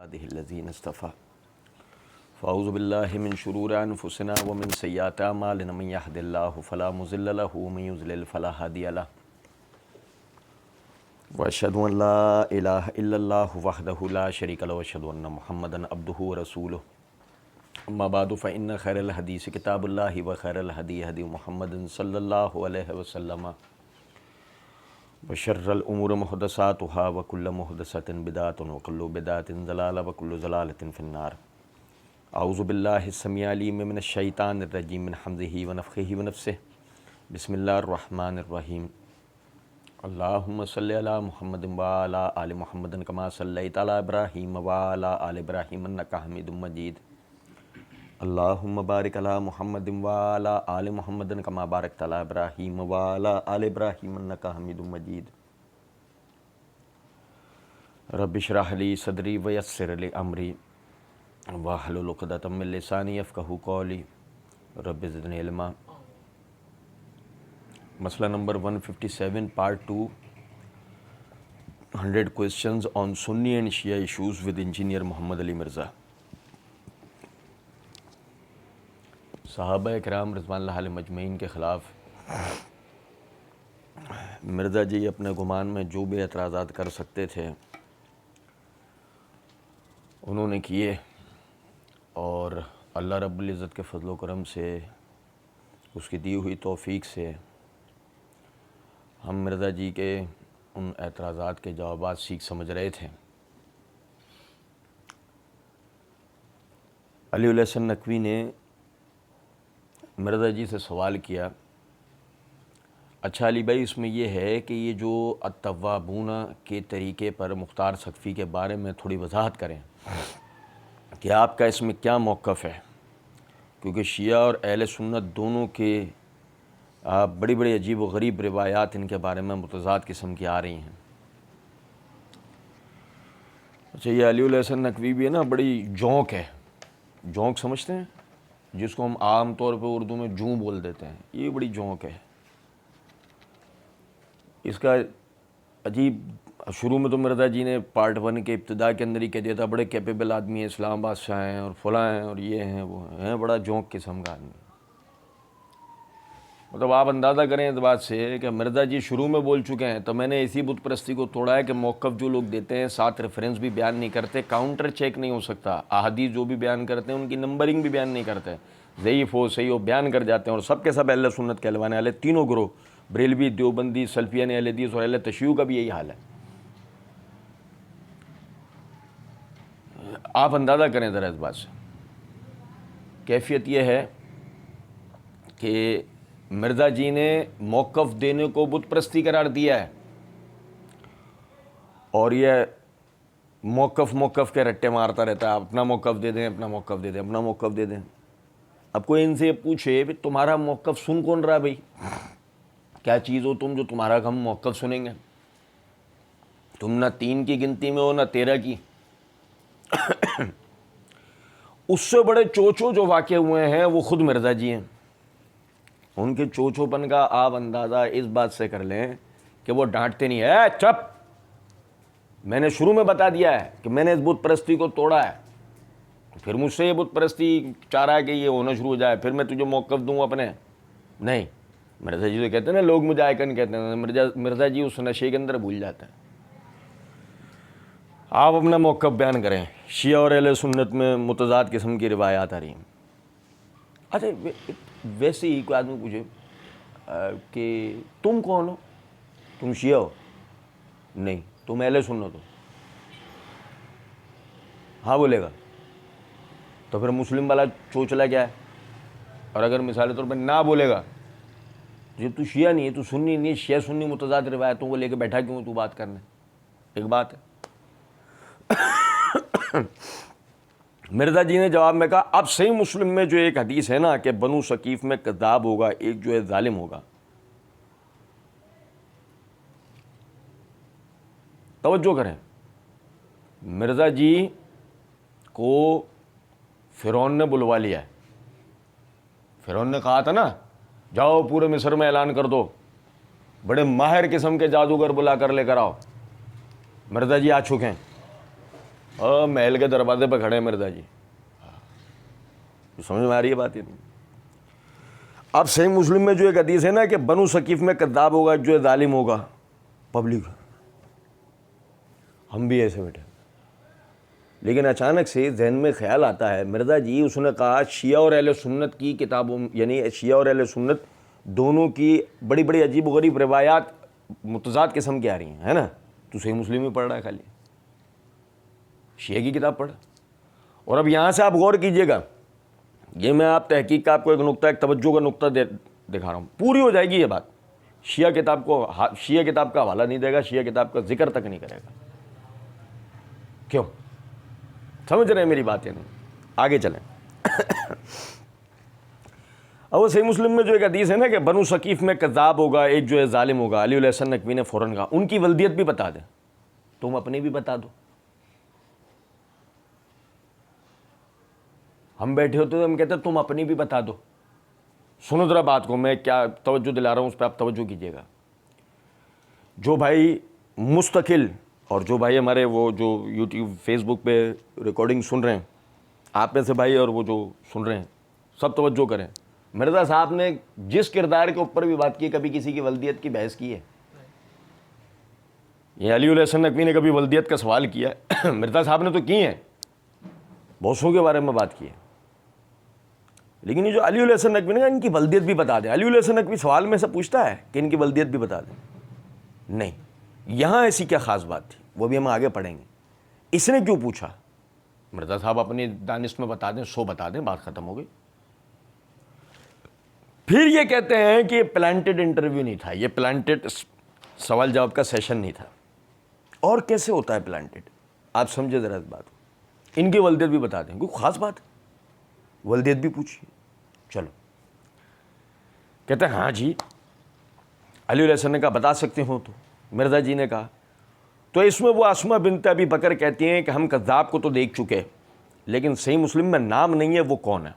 عباده الذين اصطفى فأعوذ بالله من شرور أنفسنا ومن سيئات أعمالنا من يهد الله فلا مضل له ومن يضلل فلا هادي له وأشهد أن لا إله إلا الله وحده لا شريك له وأشهد أن محمدا عبده ورسوله أما بعد فإن خير الحديث كتاب الله وخير الهدي هدي محمد صلى الله عليه وسلم وشر الأمور محدثاتها وكل محدثة بدعة وكل بدعة ضلالة وكل ضلالة في النار. أعوذ بالله السميع العليم من الشيطان الرجيم من حمزه ونفخه ونفسه. بسم الله الرحمن الرحيم. اللهم صل على محمد وعلى آل محمد كما صليت على إبراهيم وعلى آل إبراهيم إنك حميد مجيد. اللهم بارك على محمد وعلى آل محمد كما باركت على إبراهيم وعلى آل إبراهيم إنك حميد مجيد. رب اشرح لي صدري ويسر لي أمري واحلل عقدة من لساني يفقهوا قولي رب زدني علما. مسئلہ number 157 part 2 100 questions on Sunni and Shia issues with engineer محمد علی مرزا. صحابہ کرام رضوان اللہ علیہم مجمعین کے خلاف مرزا جی اپنے گمان میں جو بھی اعتراضات کر سکتے تھے انہوں نے کیے، اور اللہ رب العزت کے فضل و کرم سے اس کی دی ہوئی توفیق سے ہم مرزا جی کے ان اعتراضات کے جوابات سیکھ سمجھ رہے تھے. علی الحسن نقوی نے مرزا جی سے سوال کیا، اچھا علی بھائی اس میں یہ ہے کہ یہ جو التوابون کے طریقے پر مختار سقفی کے بارے میں تھوڑی وضاحت کریں کہ آپ کا اس میں کیا موقف ہے، کیونکہ شیعہ اور اہل سنت دونوں کے بڑی بڑی عجیب و غریب روایات ان کے بارے میں متضاد قسم کی آ رہی ہیں. اچھا یہ علی الحسن نقوی بھی ہے نا، بڑی جونک ہے. جونک سمجھتے ہیں جس کو ہم عام طور پہ اردو میں جوں بول دیتے ہیں، یہ بڑی جونک ہے. اس کا عجیب شروع میں تو مرزا جی نے پارٹ 1 کے ابتدا کے اندر ہی کہہ دیا تھا بڑے کیپیبل آدمی ہیں، اسلام بادشاہ ہیں اور فلاں ہیں اور یہ ہیں وہ ہیں، بڑا جونک قسم کا آدمی. مطلب آپ اندازہ کریں اس بات سے کہ مرزا جی شروع میں بول چکے ہیں تو میں نے اسی بت پرستی کو توڑا ہے کہ موقف جو لوگ دیتے ہیں ساتھ ریفرنس بھی بیان نہیں کرتے، کاؤنٹر چیک نہیں ہو سکتا، احادیث جو بھی بیان کرتے ہیں ان کی نمبرنگ بھی بیان نہیں کرتے، ضعیف ہو صحیح ہو بیان کر جاتے ہیں. اور سب کے سب اہل سنت کہلوانے والے تینوں گروہ، بریلوی، دیوبندی، سلفیہ اہل حدیث اور اہل تشیع کا بھی یہی حال ہے. آپ اندازہ کریں ذرا اس بات سے. کیفیت یہ ہے کہ مرزا جی نے موقف دینے کو بت پرستی قرار دیا ہے، اور یہ موقف کے رٹے مارتا رہتا ہے، اپنا موقف دے دیں، اپنا موقف دے دیں، اپنا موقف دے دیں. اب کوئی ان سے پوچھے کہ تمہارا موقف سن کون رہا بھائی، کیا چیز ہو تم جو تمہارا ہم موقف سنیں گے؟ تم نہ 3 کی گنتی میں ہو نہ 13 کی. اس سے بڑے چوچو جو واقع ہوئے ہیں وہ خود مرزا جی ہیں. ان کے چوچو پن کا آپ اندازہ اس بات سے کر لیں کہ وہ ڈانٹتے نہیں ہے، چپ میں نے شروع میں بتا دیا ہے کہ میں نے اس بت پرستی کو توڑا ہے، پھر مجھ سے یہ بت پرستی چاہ رہا ہے کہ یہ ہونا شروع ہو جائے، پھر میں تجھے موقف دوں اپنے. نہیں، مرزا جی تو کہتے ہیں نا، لوگ مجھے آئیکن کہتے ہیں، مرزا جی اس نشے کے اندر بھول جاتے ہیں. آپ اپنا موقف بیان کریں. شیعہ اور اہل سنت میں متضاد قسم کی روایات آ رہی ہیں. اچھا ویسے ہی کوئی آدمی پوچھے کہ تم کون ہو؟ تم شیعہ ہو؟ نہیں. تم اہل سنت ہو؟ ہاں بولے گا تو پھر مسلم والا چوچلا کیا ہے؟ اور اگر مثال طور پہ نہ بولے گا جب تو شیعہ نہیں ہے، تو سنی نہیں ہے، شیعہ سنی متضاد روایتوں کو لے کے بیٹھا کیوں تو بات کرنے؟ ایک بات ہے. مرزا جی نے جواب میں کہا اب صحیح مسلم میں جو ایک حدیث ہے نا کہ بنو ثقیف میں کذاب ہوگا، ایک جو ہے ظالم ہوگا. توجہ کریں، مرزا جی کو فرعون نے بلوا لیا ہے. فرعون نے کہا تھا نا جاؤ پورے مصر میں اعلان کر دو، بڑے ماہر قسم کے جادوگر بلا کر لے کر آؤ. مرزا جی آ چکے ہیں. محل کے دروازے پہ کھڑے ہیں مرزا جی. سمجھ میں آ رہی ہے بات؟ یہ نہیں. اب صحیح مسلم میں جو ایک حدیث ہے نا کہ بنو ثقیف میں کذاب ہوگا جو ظالم ہوگا پبلک. ہم بھی ایسے بیٹھے, لیکن اچانک سے ذہن میں خیال آتا ہے مرزا جی اس نے کہا شیعہ اور اہل سنت کی کتابوں, یعنی شیعہ اور اہل سنت دونوں کی بڑی بڑی عجیب و غریب روایات متضاد قسم کی آ رہی ہیں, ہے نا. تو صحیح مسلم ہی پڑھ رہا ہے خالی, شیعہ کی کتاب پڑھ. اور اب یہاں سے آپ غور کیجئے گا, یہ میں آپ تحقیق کا آپ کو ایک نقطہ, ایک توجہ کا نقطہ دکھا رہا ہوں, پوری ہو جائے گی یہ بات. شیعہ کتاب کا حوالہ نہیں دے گا, شیعہ کتاب کا ذکر تک نہیں کرے گا. کیوں؟ سمجھ رہے ہیں میری بات؟ نہیں آگے چلیں. اب وہ صحیح مسلم میں جو ایک حدیث ہے نا کہ بنو ثقیف میں کذاب ہوگا, ایک جو ہے ظالم ہوگا, علی علیہ السلام نقوی نے فوراً کہا ان کی ولدیت بھی بتا دیں. تم اپنی بھی بتا دو. ہم بیٹھے ہوتے تو ہم کہتے تم اپنی بھی بتا دو. سنو ذرا بات کو, میں کیا توجہ دلا رہا ہوں اس پہ آپ توجہ کیجیے گا. جو بھائی مستقل اور جو بھائی ہمارے وہ جو یوٹیوب فیس بک پہ ریکارڈنگ سن رہے ہیں, آپ میں سے بھائی اور وہ جو سن رہے ہیں سب توجہ کریں. مرزا صاحب نے جس کردار کے اوپر بھی بات کی, کبھی کسی کی ولدیت کی بحث کی ہے؟ یہ علی علیہ السلام نقوی نے کبھی ولدیت کا سوال کیا ہے؟ مرزا صاحب نے تو کی ہیں, بہت سو کے بارے میں بات کی ہے, لیکن یہ جو علی علیہ السلام نقوی نے کہا ان کی ولدیت بھی بتا دیں. علی علیہ السلام نقوی سوال میں سے پوچھتا ہے کہ ان کی ولدیت بھی بتا دیں؟ نہیں. یہاں ایسی کیا خاص بات تھی, وہ بھی ہم آگے پڑھیں گے. اس نے کیوں پوچھا؟ مرزا صاحب اپنی دانش میں بتا دیں, سو بتا دیں, بات ختم ہو گئی. پھر یہ کہتے ہیں کہ یہ پلانٹڈ انٹرویو نہیں تھا, یہ پلانٹڈ سوال جواب کا سیشن نہیں تھا. اور کیسے ہوتا ہے پلانٹڈ؟ آپ سمجھے ذرا اس بات کو. ان کی ولدیت بھی بتا دیں, کوئی خاص بات, ولدیت بھی پوچھیے. چلو, کہتے ہیں ہاں جی. علی علیہ السلام نے کہا بتا سکتے ہو تو؟ مرزا جی نے کہا تو اس میں وہ اسما بنت ابی بکر کہتی ہیں کہ ہم کذاب کو تو دیکھ چکے, لیکن صحیح مسلم میں نام نہیں ہے وہ کون ہے,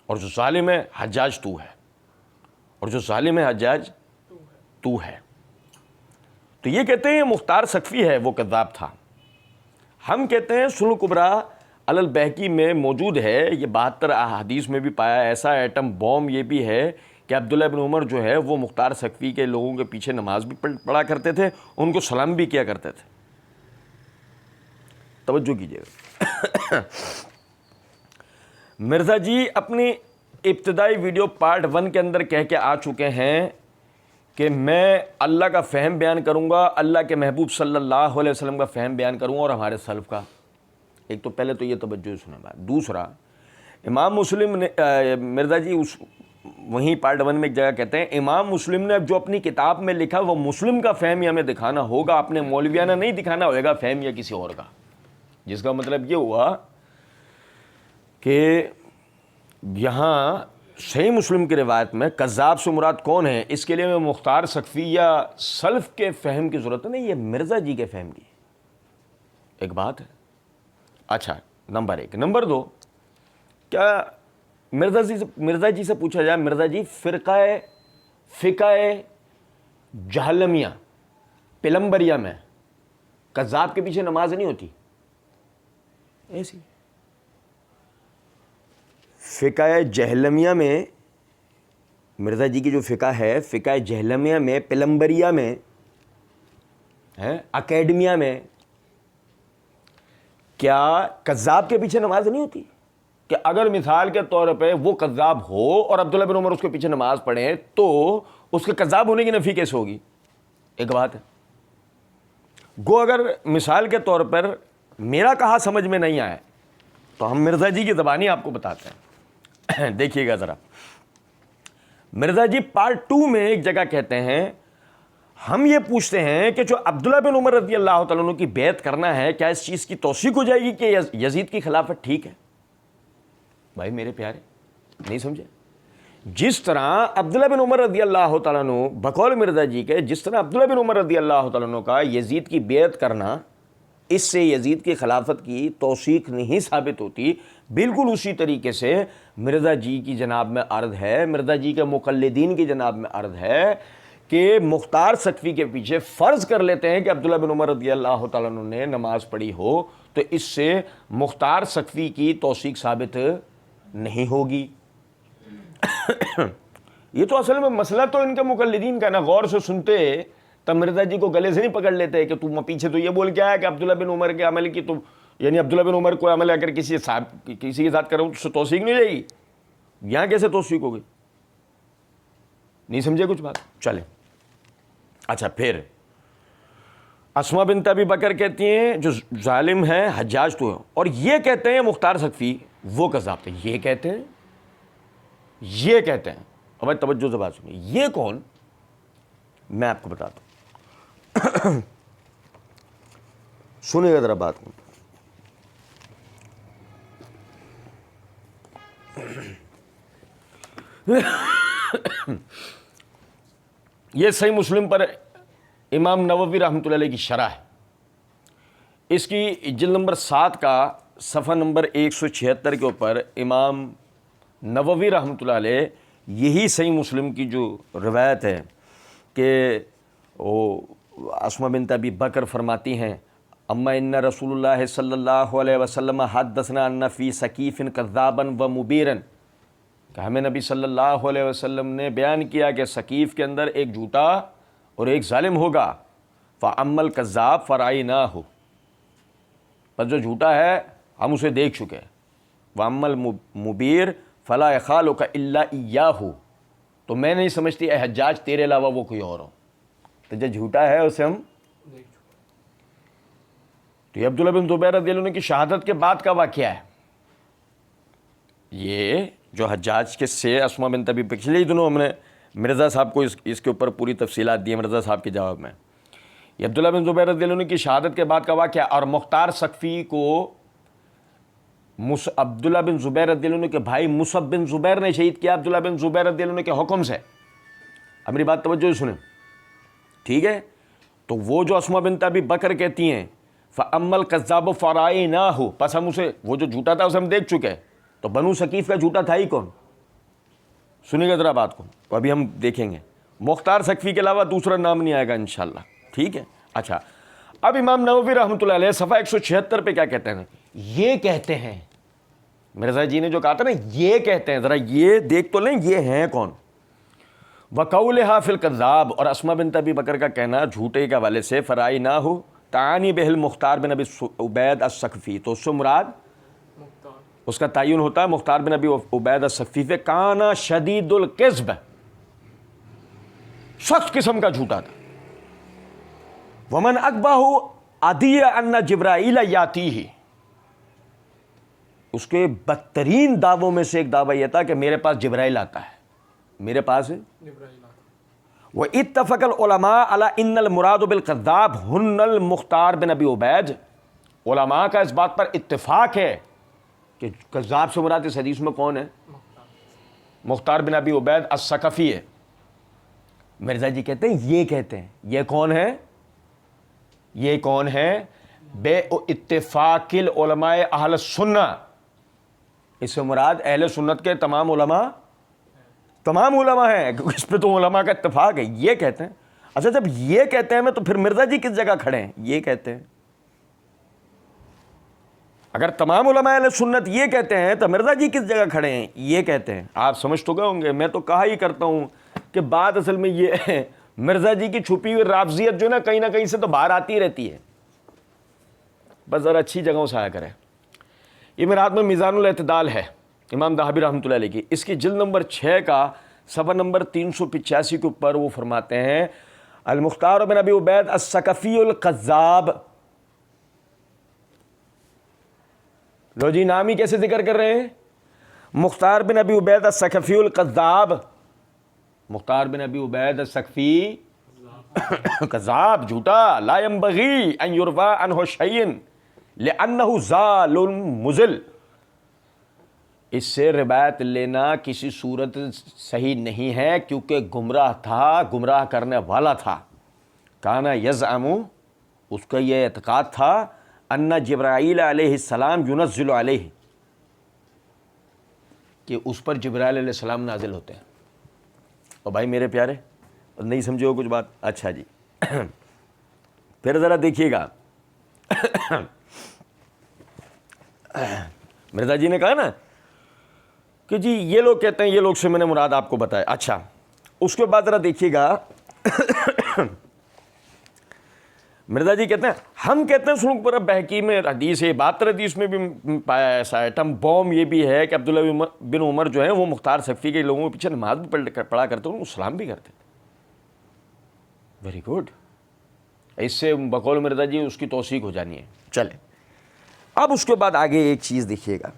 اور جو ظالم ہے حجاج تو ہے, اور جو ظالم ہے حجاج تو ہے. تو یہ کہتے ہیں یہ مختار ثقفی ہے, وہ کذاب تھا. ہم کہتے ہیں سنن کبریٰ علی البیہقی میں موجود ہے, یہ 72 احادیث میں بھی پایا. ایسا ایٹم بوم یہ بھی ہے کہ عبداللہ بن عمر جو ہے وہ مختار ثقفی کے لوگوں کے پیچھے نماز بھی پڑھا کرتے تھے, ان کو سلام بھی کیا کرتے تھے. توجہ کیجیے گا. مرزا جی اپنی ابتدائی ویڈیو پارٹ 1 کے اندر کہہ کے آ چکے ہیں کہ میں اللہ کا فہم بیان کروں گا, اللہ کے محبوب صلی اللہ علیہ وسلم کا فہم بیان کروں گا, اور ہمارے سلف کا. ایک تو پہلے تو یہ توجہ سنیں بات. دوسرا, امام مسلم نے مرزا جی اس وہیں پارٹ 1 میں ایک جگہ کہتے ہیں امام مسلم نے جو اپنی کتاب میں لکھا وہ مسلم کا فہم ہی ہمیں دکھانا ہوگا, اپنے مولویانہ نہیں دکھانا ہوگا فہم یا کسی اور کا. جس کا مطلب یہ ہوا کہ یہاں صحیح مسلم کی روایت میں کذاب سے مراد کون ہے, اس کے لیے میں مختار ثقفی یا سلف کے فہم کی ضرورت نہیں, یہ مرزا جی کے فہم کی ایک بات ہے. اچھا, نمبر 1. نمبر 2, کیا مرزا جی سے پوچھا جائے, مرزا جی فقہ جہلمیہ پلمبریہ میں کذاب کے پیچھے نماز نہیں ہوتی؟ ایسی فقہ جہلمیہ میں, مرزا جی کی جو فقہ ہے فقہ جہلمیہ میں, پلمبریہ میں ہے, اکیڈمیا میں, کیا کذاب کے پیچھے نماز نہیں ہوتی؟ کہ اگر مثال کے طور پہ وہ کذاب ہو اور عبداللہ بن عمر اس کے پیچھے نماز پڑھیں تو اس کے کذاب ہونے کی نفی کیسے ہوگی؟ ایک بات ہے. گو اگر مثال کے طور پر میرا کہا سمجھ میں نہیں آیا تو ہم مرزا جی کی زبانی آپ کو بتاتے ہیں. دیکھیے گا ذرا. مرزا جی پارٹ 2 میں ایک جگہ کہتے ہیں ہم یہ پوچھتے ہیں کہ جو عبداللہ بن عمر رضی اللہ تعالیٰ عنہ کی بیعت کرنا ہے, کیا اس چیز کی توثیق ہو جائے گی کہ یزید کی خلافت ٹھیک ہے؟ بھائی میرے پیارے, نہیں سمجھے؟ جس طرح عبداللہ بن عمر رضی اللہ تعالیٰ عنہ بقول مرزا جی کے, جس طرح عبداللہ بن عمر رضی اللہ تعالیٰ عنہ کا یزید کی بیعت کرنا اس سے یزید کی خلافت کی توثیق نہیں ثابت ہوتی, بالکل اسی طریقے سے مرزا جی کی جناب میں عرض ہے, مرزا جی کے مقلدین کی جناب میں عرض ہے کہ مختار ثقفی کے پیچھے فرض کر لیتے ہیں کہ عبداللہ بن عمر رضی اللہ تعالیٰ عنہ نے نماز پڑھی ہو, تو اس سے مختار سقفی کی توثیق ثابت نہیں ہوگی۔ یہ تو اصل میں مسئلہ تو ان کے مقلدین کا نا، غور سے سنتے تب مرزا جی کو گلے سے نہیں پکڑ لیتے کہ تم پیچھے تو یہ بول کے آیا کہ عبداللہ بن عمر کے عمل کی، تو یعنی عبداللہ بن عمر کو عمل اگر کسی کے ساتھ کروں تو اس سے توثیق نہیں جائے گی، یہاں کیسے توثیق ہوگی؟ نہیں سمجھے کچھ بات؟ چلیں اچھا، پھر اسما بنت ابی بکر کہتی ہیں جو ظالم ہے حجاج تو ہے، اور یہ کہتے ہیں مختار سقفی وہ کذاب تھے، یہ کہتے ہیں اب توجہ سے بات سنیے، یہ کون؟ میں آپ کو بتاتا ہوں، سنیں گا ذرا بات کو۔ یہ صحیح مسلم پر امام نووی رحمۃ اللہ علیہ کی شرح ہے، اس کی جلد نمبر 7 کا صفحہ نمبر 176 کے اوپر امام نووی رحمۃ اللہ علیہ یہی صحیح مسلم کی جو روایت ہے کہ وہ اسما بنت ابی بکر فرماتی ہیں اما ان رسول اللہ صلی اللہ علیہ وسلم حدثنا ان فی ثقیف کذابا و مبیرا، کہ ہمیں نبی صلی اللہ علیہ وسلم نے بیان کیا کہ ثقیف کے اندر ایک جھوٹا اور ایک ظالم ہوگا، فَأَمَّا الْكَذَّابُ فَرَأَيْنَاهُ، پر جو جھوٹا ہے ہم اسے دیکھ چکے، وَأَمَّا الْمُبِيرُ فَلَا يَخَالُكَ إِلَّا إِيَّاهُ، تو میں نہیں سمجھتی اے حجاج تیرے علاوہ وہ کوئی اور ہو، تو جو جھوٹا ہے اسے ہم دیکھ چکے۔ تو یہ عبداللہ بن زبیر رضی اللہ عنہ کی شہادت کے بعد کا واقعہ ہے، یہ جو حجاج کے سے اسما بنت ابی بکر، پچھلے دنوں ہم نے مرزا صاحب کو اس کے اوپر پوری تفصیلات دی ہیں مرزا صاحب کے جواب میں، یہ عبداللہ بن زبیر رضی اللہ عنہ کی شہادت کے بعد کا واقعہ، اور مختار سقفی کو عبداللہ بن زبیر رضی اللہ عنہ کے بھائی مصعب بن زبیر نے شہید کیا عبداللہ بن زبیر رضی اللہ عنہ کے حکم سے۔ اب میری بات توجہ سے سنیں، ٹھیک ہے؟ تو وہ جو اسما بنت ابی بکر کہتی ہیں فَأَمَّا الْكَذَّابُ فَرَأَيْنَاهُ، پس ہم اسے، وہ جو جھوٹا تھا اسے ہم دیکھ چکے، تو بنو ثقیف کا جھوٹا تھا ہی کون؟ سنیں گے ذرا بات کو، تو ابھی ہم دیکھیں گے، مختار سقفی کے علاوہ دوسرا نام نہیں آئے گا انشاءاللہ، ٹھیک ہے؟ اچھا، اب امام نووی رحمۃ اللہ علیہ صفحہ 176 پہ کیا کہتے ہیں؟ یہ کہتے ہیں، مرزا جی نے جو کہا تھا نا یہ کہتے ہیں، ذرا یہ دیکھ تو لیں یہ ہیں کون۔ وَقَوْلِهَا فِي الْكَذَّابِ، اور اسما بنت ابی بکر کا کہنا جھوٹے کے حوالے سے، فَرَأَيْنَاهُ تَعَانِي بِهِ الْمُخْتَارُ بن ابی عبید الثقفی، تو اس سے مراد اس کا تعین ہوتا ہے مختار بن ابی عبید الثقفی سے، کانا شدید الکذب، سخت قسم کا جھوٹا تھا، ومن اکبہ ادی ان جبرائیل یاتیہ، اس کے بدترین دعووں میں سے ایک دعویٰ یہ تھا کہ میرے پاس جبرائیل آتا ہے، میرے پاس جبرائیل آتا ہے۔ واتفق العلماء علی ان المراد بالکذاب ہن المختار بن ابی عبید، علماء کا اس بات پر اتفاق ہے کہ کذاب سے مراد اس حدیث میں کون ہے؟ مختار بن ابی عبید الثقفی ہے۔ مرزا جی کہتے ہیں یہ کہتے ہیں، یہ کون ہے؟ یہ کون ہے؟ بے اتفاق العلماء اہل سنہ، اس سے مراد اہل سنت کے تمام علماء ہیں، اس پہ تو علماء کا اتفاق ہے، یہ کہتے ہیں۔ اچھا جب یہ کہتے ہیں میں تو پھر مرزا جی کس جگہ کھڑے ہیں؟ یہ کہتے ہیں، اگر تمام علماء اہل سنت یہ کہتے ہیں تو مرزا جی کس جگہ کھڑے ہیں؟ یہ کہتے ہیں۔ آپ سمجھ تو گئے ہوں گے، میں تو کہا ہی کرتا ہوں کہ بات اصل میں یہ ہے، مرزا جی کی چھپی ہوئی رافضیت جو نا کہیں نہ کہیں سے تو باہر آتی رہتی ہے، بس ذرا اچھی جگہوں سے آیا کرے۔ یہ میرے ہاتھ میں میزان الاعتدال ہے امام ذہبی رحمۃ اللہ علیہ کی، اس کی جلد نمبر 6 کا صفحہ نمبر 385 کے اوپر وہ فرماتے ہیں المختار بن ابی عبید الثقفی الکذاب۔ لو جی نام ہی کیسے ذکر کر رہے ہیں؟ مختار بن ابی عبید الثقفی الکذاب، مختار بن ابی عبید الثقفی کذاب، جھوٹا، لا ينبغي ان يروى عنه شيء لانه ضال مضل، اس سے روایت لینا کسی صورت صحیح نہیں ہے کیونکہ گمراہ تھا، گمراہ کرنے والا تھا۔ کانا یزعم، اس کا یہ اعتقاد تھا ان جبرائیل علیہ السلام ینزل علیہ، کہ اس پر جبرائیل علیہ السلام نازل ہوتے ہیں۔ اور بھائی میرے پیارے نہیں سمجھے ہو کچھ بات؟ اچھا جی پھر ذرا دیکھیے گا، مرزا جی نے کہا نا کہ جی یہ لوگ کہتے ہیں، یہ لوگ سے میں نے مراد آپ کو بتایا. اچھا اس کے بعد ذرا دیکھیے گا مرزا جی کہتے ہیں ہم کہتے ہیں سنو پر بہقی میں حدیث ہے، 72 حدیث میں بھی پایا ایسا ایٹم بوم یہ بھی ہے کہ عبداللہ بن عمر جو ہیں وہ مختار صفی کے لوگوں کے پیچھے نماز بھی پڑھا کرتے ہیں، سلام بھی کرتے تھے. Very good. اس سے بقول مرزا جی اس کی توثیق ہو جانی ہے. چلے اب اس کے بعد آگے ایک چیز دیکھیے گا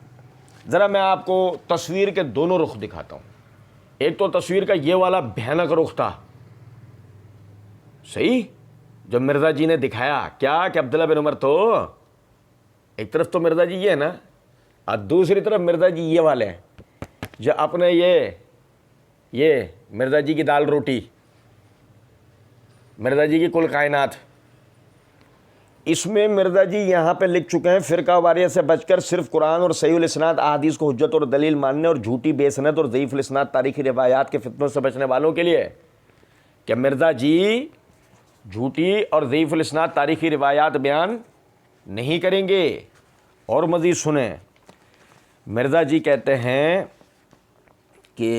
ذرا، میں آپ کو تصویر کے دونوں رخ دکھاتا ہوں. ایک تو تصویر کا یہ والا بھیانک رخ تھا، صحیح، جب مرزا جی نے دکھایا کیا کہ عبداللہ بن عمر تو ایک طرف تو مرزا جی یہ ہے نا، اور دوسری طرف مرزا جی یہ والے ہیں جو اپنے یہ مرزا جی کی دال روٹی، مرزا جی کی کل کائنات. اس میں مرزا جی یہاں پہ لکھ چکے ہیں فرقہ واریت سے بچ کر صرف قرآن اور صحیح الاسناد احادیث کو حجت اور دلیل ماننے اور جھوٹی بے سند اور ضعیف الاسناد تاریخی روایات کے فتنوں سے بچنے والوں کے لیے، کہ مرزا جی جھوٹی اور ضعیف الاسناد تاریخی روایات بیان نہیں کریں گے. اور مزید سنیں، مرزا جی کہتے ہیں کہ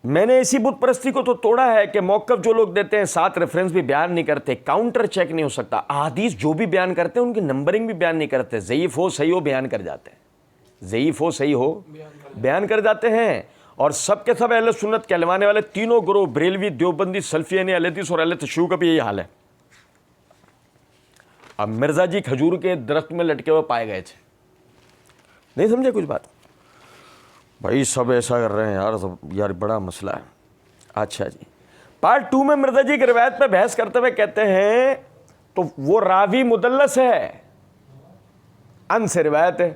میں نے اسی بت پرستی کو تو توڑا ہے کہ موقف جو لوگ دیتے ہیں ساتھ ریفرنس بھی بیان نہیں کرتے، کاؤنٹر چیک نہیں ہو سکتا، احادیث جو بھی بیان کرتے ہیں ان کی نمبرنگ بھی بیان نہیں کرتے، ضعیف ہو صحیح ہو بیان کر جاتے ہیں، ضعیف ہو صحیح ہو بیان کر جاتے ہیں. اور سب کے سب اہل سنت کہلوانے والے تینوں گروہ، بریلوی، دیوبندی، سلفی یعنی اہل حدیث اور اہل تشیع کا بھی یہی حال ہے. اب مرزا جی کھجور کے درخت میں لٹکے ہوئے پائے گئے تھے، نہیں سمجھے کچھ بات؟ بھائی سب ایسا کر رہے ہیں یار بڑا مسئلہ ہے. اچھا جی، پارٹ 2 میں مرزا جی کی روایت پہ بحث کرتے ہوئے کہتے ہیں تو وہ راوی مدلس ہے، ان سے روایت ہے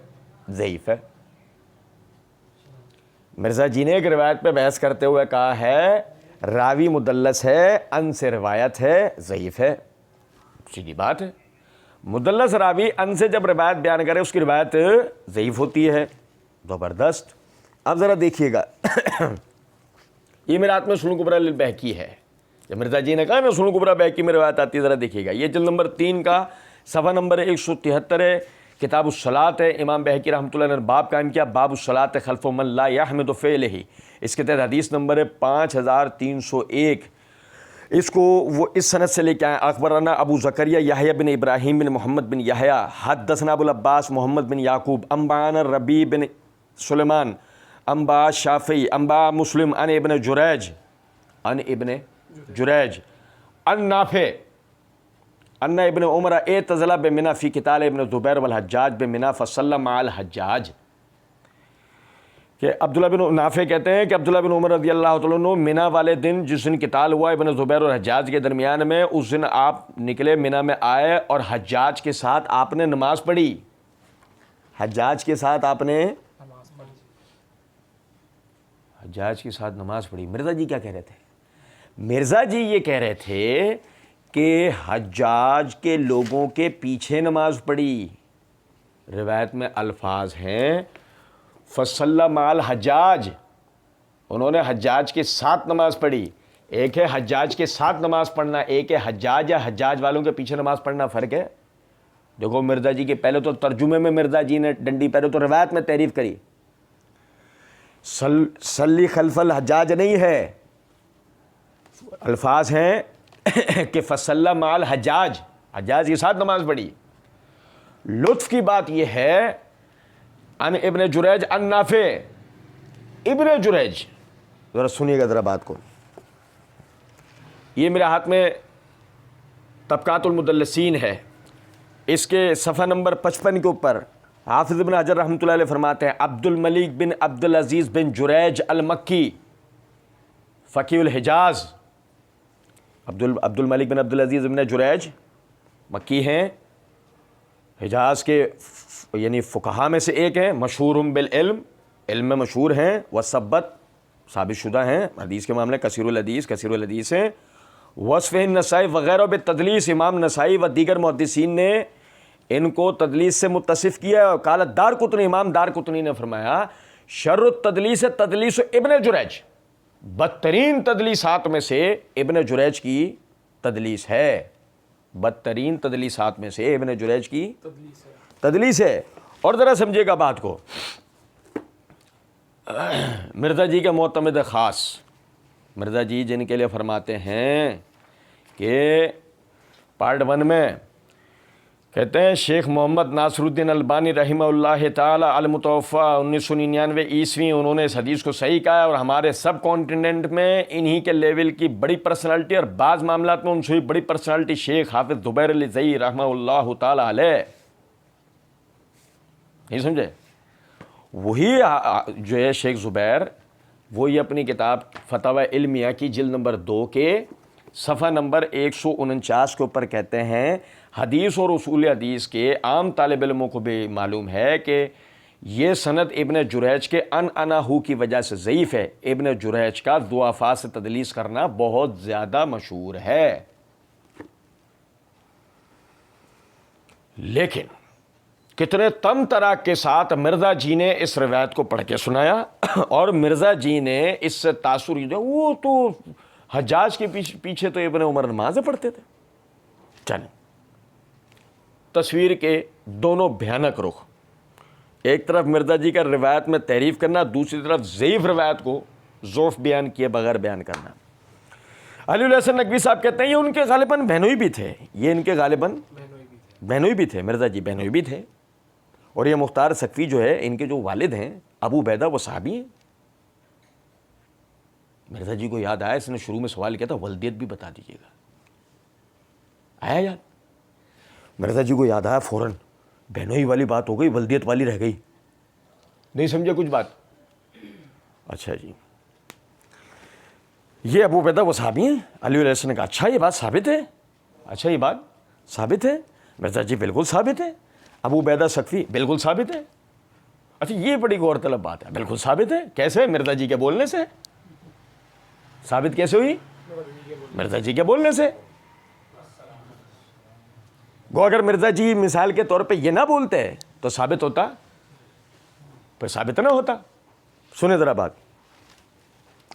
ضعیف ہے. مرزا جی نے ایک روایت پہ بحث کرتے ہوئے کہا ہے راوی مدلس ہے، ان سے روایت ہے ضعیف ہے. سیدھی بات ہے، مدلس راوی ان سے جب روایت بیان کرے اس کی روایت ضعیف ہوتی ہے. زبردست. اب ذرا دیکھیے گا یہ میرے ہاتھ میں سنن کبریٰ للبہقی ہے، جب مرزا جی نے کہا نا سنن کبریٰ بہقی میں روایت آتی ہے، ذرا دیکھیے گا. یہ جلد نمبر 3 کا صفحہ نمبر 173 ہے، کتاب الصلاۃ ہے. امام بہقی رحمۃ اللہ نے باب قائم کیا، باب الصلاۃ خلف من لا یحمد فعلہ. اس کے تحت حدیث نمبر ہے 5301. اس کو وہ اس سند سے لے کے آئے، اخبرنا ابو زکریا یحییٰ بن ابراہیم بن محمد بن یحییٰ حدثنا ابو العباس محمد بن یعقوب انبانا ربیع بن سلیمان انبا شافعی انبا مسلم ان ابن جریج ان نافع ان ابن عمر اعتزل بمنی فی قتال ابن زبیر والحجاج بمنی فصلی مع الحجاج. کہ عبداللہ بن نافع کہتے ہیں کہ عبداللہ بن عمر رضی اللہ تعالیٰ عنہ منی والے دن جس دن قتال ہوا ابن زبیر اور حجاج کے درمیان میں، اس دن آپ نکلے منی میں آئے اور حجاج کے ساتھ آپ نے نماز پڑھی. حجاج کے ساتھ آپ نے نماز پڑھی. مرزا جی کیا کہہ رہے تھے؟ مرزا جی یہ کہہ رہے تھے کہ حجاج کے لوگوں کے پیچھے نماز پڑھی. روایت میں الفاظ ہیں فصلی مع الحجاج، انہوں نے حجاج کے ساتھ نماز پڑھی. ایک ہے حجاج کے ساتھ نماز پڑھنا، ایک ہے حجاج یا حجاج والوں کے پیچھے نماز پڑھنا، فرق ہے. دیکھو مرزا جی کے پہلے تو ترجمے میں مرزا جی نے ڈنڈی، پہلے تو روایت میں تعریف کری، صلی خلف الحجاج نہیں ہے. الفاظ ہیں کہ فصلی مع الحجاج، حجاج کے ساتھ نماز پڑھی. لطف کی بات یہ ہے ان ابن جریج ان نافع، ابن جریج، ذرا سنیے گا ذرا بات کو. یہ میرے ہاتھ میں طبقات المدلسین ہے، اس کے صفحہ نمبر 55 کے اوپر حافظ ابن حجر رحمۃ اللہ علیہ فرماتے ہیں عبد الملک بن عبد العزیز بن جریج المکی فقیہ الحجاز. عبد الملک بن عبد العزیز بن جریج مکی ہیں، حجاز کے یعنی فقہاء میں سے ایک ہیں، مشہورہم بالعلم، علم میں مشہور ہیں، وثبت ثابت شدہ ہیں، حدیث کے معاملے کثیر الحدیث ہیں. وصف نسائی وغیرہ بالتدلیس، امام نسائی و دیگر محدثین نے ان کو تدلیس سے متصف کیا. قال دارقطنی، امام دارقطنی نے فرمایا شر التدلیس تدلیس ابن جریج، بدترین تدلیسات میں سے ابن جریج کی تدلیس ہے. بدترین تدلیسات میں سے ابن جریج کی تدلیس ہے. اور ذرا سمجھے گا بات کو. مرزا جی کے معتمد خاص، مرزا جی جن کے لیے فرماتے ہیں کہ پارٹ 1 میں کہتے ہیں شیخ محمد ناصر الدین البانی رحمہ اللہ تعالی المتوفیٰ 1999 عیسوی، انہوں نے اس حدیث کو صحیح کہا ہے، اور ہمارے سب کانٹیننٹ میں انہی کے لیول کی بڑی پرسنالٹی اور بعض معاملات میں ان سے بڑی پرسنالٹی شیخ حافظ زبیر علی زئی رحمہ اللہ تعالی علیہ. نہیں سمجھے؟ وہی جو ہے شیخ زبیر، وہی اپنی کتاب فتاوی علمیہ کی جلد نمبر 2 کے صفحہ نمبر 149 کے اوپر کہتے ہیں حدیث اور اصول حدیث کے عام طالب علموں کو بھی معلوم ہے کہ یہ سند ابن جریج کے انعناہو کی وجہ سے ضعیف ہے. ابن جریج کا ضعفاء سے تدلیس کرنا بہت زیادہ مشہور ہے. لیکن کتنے تم تراک کے ساتھ مرزا جی نے اس روایت کو پڑھ کے سنایا، اور مرزا جی نے اس سے تاثر جو وہ تو حجاج کے پیچھے تو ابن عمر نمازیں پڑھتے تھے. چلیں تصویر کے دونوں بھیانک رخ، ایک طرف مرزا جی کا روایت میں تعریف کرنا، دوسری طرف ضعیف روایت کو ضعف بیان کیے بغیر بیان کرنا. علی الحسن نقوی صاحب کہتے ہیں یہ ان کے غالباً بہنوئی بھی تھے، یہ ان کے غالباً بہنوئی بھی تھے، مرزا جی بہنوئی بھی تھے. اور یہ مختار ثقفی جو ہے ان کے جو والد ہیں ابو عبیدہ وہ صحابی ہیں. مرزا جی کو یاد آیا، اس نے شروع میں سوال کیا تھا ولدیت بھی بتا دیجیے گا. آیا یاد؟ مرزا جی کو یاد آیا فوراً، بہنوئی والی بات ہو گئی، ولدیت والی رہ گئی. نہیں سمجھے کچھ بات؟ اچھا جی، یہ ابو عبیدہ وہ صحابی ہیں. علی علیہ السلام نے کہا اچھا یہ بات ثابت ہے، اچھا یہ بات ثابت ہے. مرزا جی بالکل ثابت ہے. ابو عبیدہ ثقفی بالکل ثابت ہے. اچھا یہ بڑی غور طلب بات ہے، بالکل ثابت ہے. کیسے؟ مرزا جی کے بولنے سے. ثابت کیسے ہوئی؟ مرزا جی کے بولنے سے. گو اگر مرزا جی مثال کے طور پہ یہ نہ بولتے تو ثابت ہوتا، پھر ثابت نہ ہوتا. سنیں ذرا بات.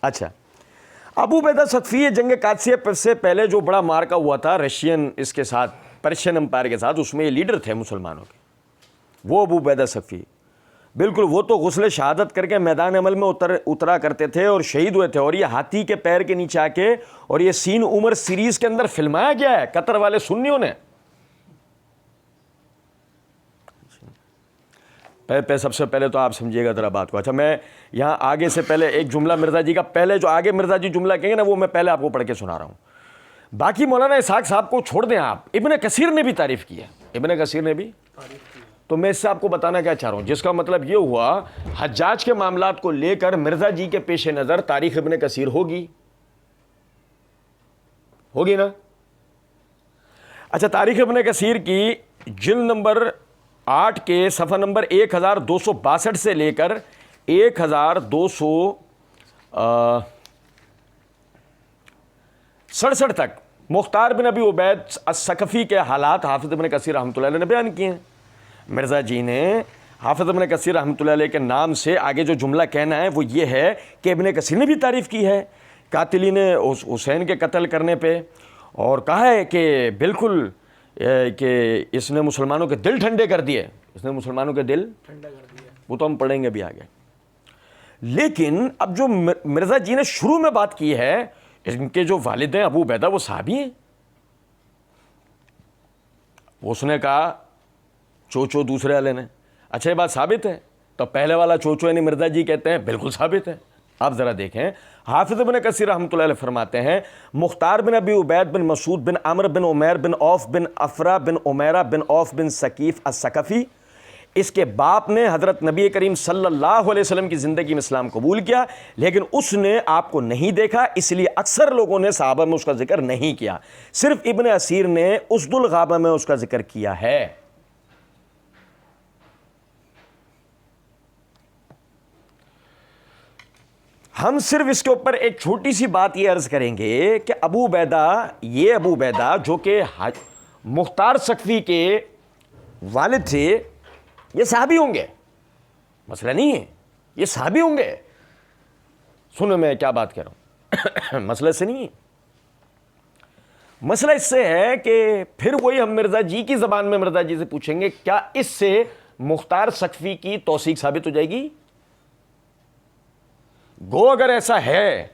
اچھا، ابو عبیدہ ثقفی جنگ قادسیہ سے پہلے جو بڑا مارکا ہوا تھا رشین اس کے ساتھ، پرشین امپائر کے ساتھ، اس میں یہ لیڈر تھے مسلمانوں کے، وہ ابو عبیدہ ثقفی. بالکل وہ تو غسل شہادت کر کے میدان عمل میں اترا کرتے تھے اور شہید ہوئے تھے. اور یہ ہاتھی کے پیر کے نیچے آ کے، اور یہ سین عمر سیریز کے اندر فلمایا گیا ہے قطر والے سنیوں نے. سب سے پہلے تو آپ سمجھیے گا ذرا بات کو. اچھا میں یہاں آگے سے پہلے ایک جملہ مرزا جی کا، پہلے جو آگے مرزا جی جملہ کہیں گے نا وہ میں پہلے آپ کو پڑھ کے سنا رہا ہوں. باقی مولانا اسحاق صاحب کو چھوڑ دیں آپ. ابن کثیر نے بھی تعریف کی ہے، ابن کثیر نے بھی. تو میں اس سے آپ کو بتانا کیا چاہ رہا ہوں، جس کا مطلب یہ ہوا حجاج کے معاملات کو لے کر مرزا جی کے پیش نظر تاریخ ابن کثیر ہوگی نا. اچھا تاریخ ابن کثیر کی جلد نمبر 8 کے صفحہ نمبر 1262 سے لے کر 1267 تک مختار بن ابی عبید الثقفی کے حالات حافظ ابن کثیر رحمۃ اللہ علیہ نے بیان کیے ہیں. مرزا جی نے حافظ ابن کثیر رحمۃ اللہ علیہ کے نام سے آگے جو جملہ کہنا ہے وہ یہ ہے کہ ابن کثیر نے بھی تعریف کی ہے قاتلین حسین کے قتل کرنے پہ، اور کہا ہے کہ بالکل کہ اس نے مسلمانوں کے دل ٹھنڈے کر دیے، اس نے مسلمانوں کے دل ٹھنڈا کر دیے. وہ تو ہم پڑھیں گے بھی آگے. لیکن اب جو مرزا جی نے شروع میں بات کی ہے، ان کے جو والد ہیں ابو عبیدہ وہ صحابی ہیں. اس نے کہا چوچو دوسرے والے نے. اچھا یہ بات ثابت ہے؟ تو پہلے والا چوچو یعنی مرزا جی کہتے ہیں بالکل ثابت ہے. آپ ذرا دیکھیں، حافظ ابن کثیر رحمۃ اللہ علیہ فرماتے ہیں مختار بن ابی عبید بن مسعود بن عمر بن عمیر بن عوف بن افرا بن عمیرہ بن عوف بن ثقیف الثقفی، اس کے باپ نے حضرت نبی کریم صلی اللہ علیہ وسلم کی زندگی میں اسلام قبول کیا، لیکن اس نے آپ کو نہیں دیکھا، اس لیے اکثر لوگوں نے صحابہ میں اس کا ذکر نہیں کیا. صرف ابن اسیر نے اسد الغابہ میں اس کا ذکر کیا ہے. ہم صرف اس کے اوپر ایک چھوٹی سی بات یہ عرض کریں گے کہ ابو عبیدہ جو کہ مختار ثقفی کے والد تھے، یہ صحابی ہوں گے، مسئلہ نہیں ہے، یہ صحابی ہوں گے. سنو میں کیا بات کر رہا ہوں، مسئلہ سے نہیں ہے. مسئلہ اس سے ہے کہ پھر وہی ہم مرزا جی کی زبان میں مرزا جی سے پوچھیں گے کیا اس سے مختار سقفی کی توثیق ثابت ہو جائے گی؟ گو اگر ایسا ہے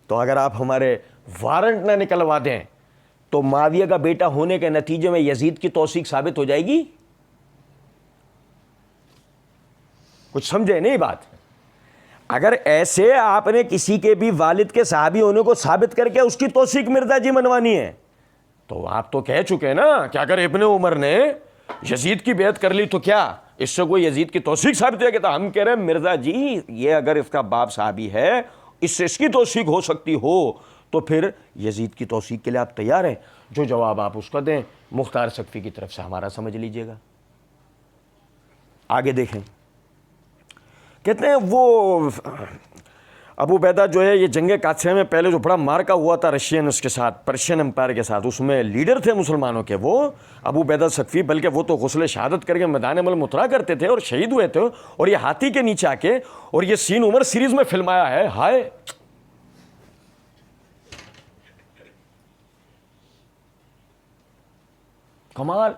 تو اگر آپ ہمارے وارنٹ نہ نکلوا دیں تو معاویہ کا بیٹا ہونے کے نتیجے میں یزید کی توثیق ثابت ہو جائے گی؟ کچھ سمجھے نہیں بات؟ اگر ایسے آپ نے کسی کے بھی والد کے صحابی ہونے کو ثابت کر کے اس کی توثیق مرزا جی منوانی ہے تو آپ تو کہہ چکے نا کہ اگر ابن عمر نے یزید کی بیعت کر لی تو کیا اس سے کوئی یزید کی توثیق ثابت ہو گئی؟ تو ہم کہہ رہے ہیں مرزا جی یہ اگر اس کا باپ صحابی ہے اس سے اس کی توثیق ہو سکتی ہو تو پھر یزید کی توثیق کے لیے آپ تیار ہیں؟ جو جواب آپ اس کا دیں مختار سقفی کی طرف سے ہمارا سمجھ لیجئے گا۔ آگے دیکھیں، کہتے ہیں وہ ابو عبیدہ جو ہے یہ جنگ قادسیہ میں پہلے جو بڑا مارکا ہوا تھا رشین کے ساتھ، پرشین امپائر کے ساتھ، اس میں لیڈر تھے مسلمانوں کے وہ ابو عبیدہ سقفی، بلکہ وہ تو غسل شہادت کر کے میدان عمل میں اترا کرتے تھے اور شہید ہوئے تھے، اور یہ ہاتھی کے نیچے آ کے اور یہ سین عمر سیریز میں فلمایا ہے۔ ہائے کمال،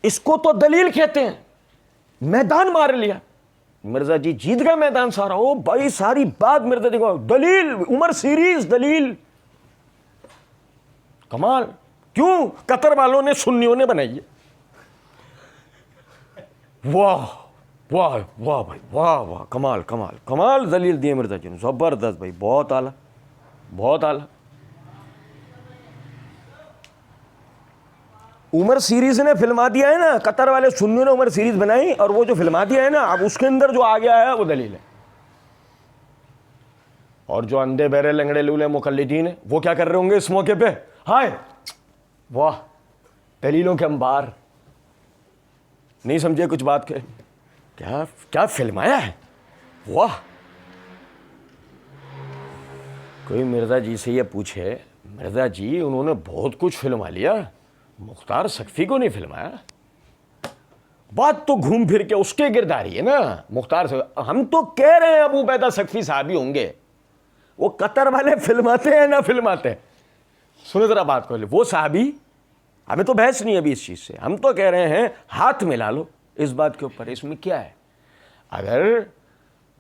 اس کو تو دلیل کہتے ہیں، میدان مار لیا مرزا جی، جیت گئے میدان سارا۔ او بھائی ساری بات مرزا جی کو دلیل، عمر سیریز دلیل، کمال۔ کیوں؟ قطر والوں نے سنیوں نے بنائی ہے۔ واہ واہ واہ بھائی، واہ واہ، کمال کمال کمال دلیل دیے مرزا جی نے، زبردست بھائی، بہت اعلیٰ بہت اعلیٰ۔ عمر سیریز نے فلما دیا ہے نا، قطر والے سنیوں نے عمر سیریز بنائی اور وہ جو فلما دیا ہے نا، اب اس کے اندر جو آ گیا ہے وہ دلیل ہے۔ اور جو اندھے بہرے لنگڑے لولے مقلدین ہیں وہ کیا کر رہے ہوں گے اس موقع پہ؟ ہائے واہ، دلیلوں کے انبار۔ نہیں سمجھے کچھ بات کے؟ کیا کیا فلمایا ہے، واہ۔ کوئی مرزا جی سے یہ پوچھے، مرزا جی انہوں نے بہت کچھ فلما لیا، مختار سقفی کو نہیں فلمایا؟ بات تو گھوم پھر کے اس کے گرد آ رہی ہے نا، مختار سقفی۔ ہم تو کہہ رہے ہیں ابو عبیدہ سقفی صحابی ہوں گے، وہ قطر والے فلماتے ہیں نہ فلماتے ہیں؟ سنو ذرا بات کو، وہ صحابی، ہمیں تو بحث نہیں ابھی اس چیز سے، ہم تو کہہ رہے ہیں ہاتھ ملا لو اس بات کے اوپر۔ اس میں کیا ہے؟ اگر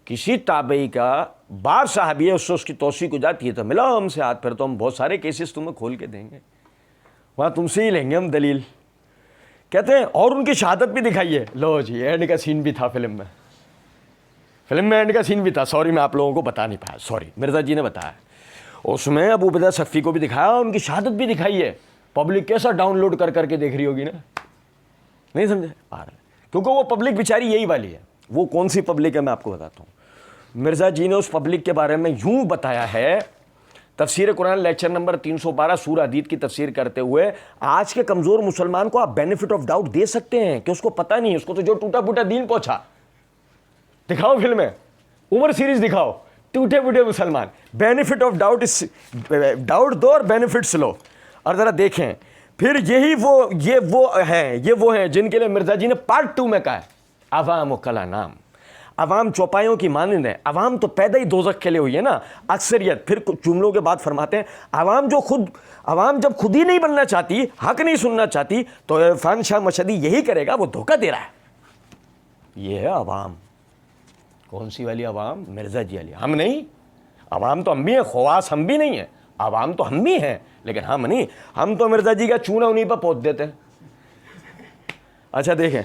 کسی تابعی کا باپ صحابی ہے، اس سے اس کی توثیق ہو جاتی ہے تو ملاؤ ہم سے ہاتھ، پھر تو ہم بہت سارے کیسز تمہیں کھول کے دیں گے، وہاں تم سے ہی لیں گے ہم دلیل۔ کہتے ہیں اور ان کی شہادت بھی دکھائیے، لو جی اینڈ کا سین بھی تھا فلم میں اینڈ کا سین بھی تھا، سوری میں آپ لوگوں کو بتا نہیں پایا، سوری، مرزا جی نے بتایا، اس میں ابو عبیدہ سقفی کو بھی دکھایا، ان کی شہادت بھی دکھائی ہے۔ پبلک کیسا ڈاؤن لوڈ کر کے دیکھ رہی ہوگی نا، نہیں سمجھے؟ کیونکہ وہ پبلک بیچاری یہی والی ہے۔ وہ کون سی پبلک ہے میں آپ کو بتاتا ہوں۔ مرزا جی نے اس پبلک کے بارے میں یوں بتایا ہے، تفسیر قرآن لیکچر نمبر 312 سورہ حدید کی تفسیر کرتے ہوئے، آج کے کمزور مسلمان کو آپ بینیفٹ آف ڈاؤٹ دے سکتے ہیں کہ اس کو پتہ نہیں، اس کو تو جو ٹوٹا پھوٹا دین پہنچا، دکھاؤ فلمیں، عمر سیریز دکھاؤ، ٹوٹے پھوٹے مسلمان، بینیفٹ آف ڈاؤٹ، ڈاؤٹ دو اور بینیفٹس لو، اور ذرا دیکھیں پھر یہی وہ ہیں جن کے لیے مرزا جی نے پارٹ 2 میں کہا ہے عوام و کلا نام، عوام چوپایوں کی مانند ہے۔ عوام تو پیدا ہی دوزخ کے لیے ہوئی ہے نا، اکثریت۔ پھر کچھ جملوں کے بعد فرماتے ہیں عوام جب خود ہی نہیں بننا چاہتی، حق نہیں سننا چاہتی، تو عرفان شاہ مشہدی یہی کرے گا، وہ دھوکہ دے رہا ہے۔ یہ ہے عوام۔ کون سی والی عوام؟ مرزا جی والی۔ ہم نہیں، عوام تو ہم بھی ہیں، خواص ہم بھی نہیں ہیں، عوام تو ہم بھی ہیں، لیکن ہم نہیں، ہم تو مرزا جی کا چونا انہیں پہ پوت دیتے ہیں۔ اچھا دیکھیں،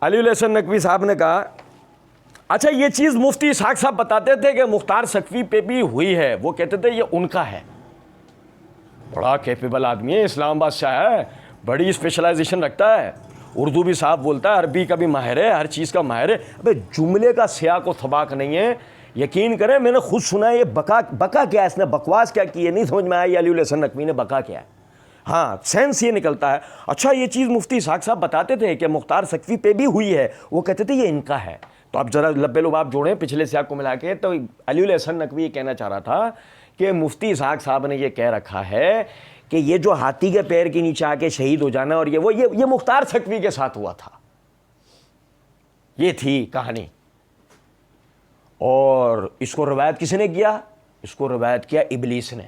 علی الحسن نقوی صاحب نے کہا، اچھا یہ چیز مفتی اسحاق صاحب بتاتے تھے کہ مختار سقفی پہ بھی ہوئی ہے، وہ کہتے تھے یہ ان کا ہے، بڑا کیپیبل آدمی ہے، اسلام آباد سے آیا ہے، بڑی اسپیشلائزیشن رکھتا ہے، اردو بھی صاحب بولتا ہے، عربی کا بھی ماہر ہے، ہر چیز کا ماہر ہے۔ ابے جملے کا سیاق و سباق نہیں ہے، یقین کریں میں نے خود سنا ہے، یہ بکا کیا ہے، اس نے بکواس کیا کی ہے، نہیں سمجھ میں آیا یہ علی الحسن نقوی نے بکا کیا ہے۔ ہاں سینس یہ نکلتا ہے، اچھا یہ چیز مفتی اسحاق صاحب بتاتے تھے کہ مختار سقفی پہ بھی ہوئی ہے، وہ کہتے تھے یہ ان کا ہے۔ تو اب ذرا لبے لباب جوڑیں پچھلے سیاق کو ملا کے، تو علی الحسن نقوی یہ کہنا چاہ رہا تھا کہ مفتی اسحاق صاحب نے یہ کہہ رکھا ہے کہ یہ جو ہاتھی کے پیر کے نیچے آ کے شہید ہو جانا اور یہ مختار سقفی کے ساتھ ہوا تھا، یہ تھی کہانی۔ اور اس کو روایت کس نے کیا؟ اس کو روایت کیا ابلیس نے۔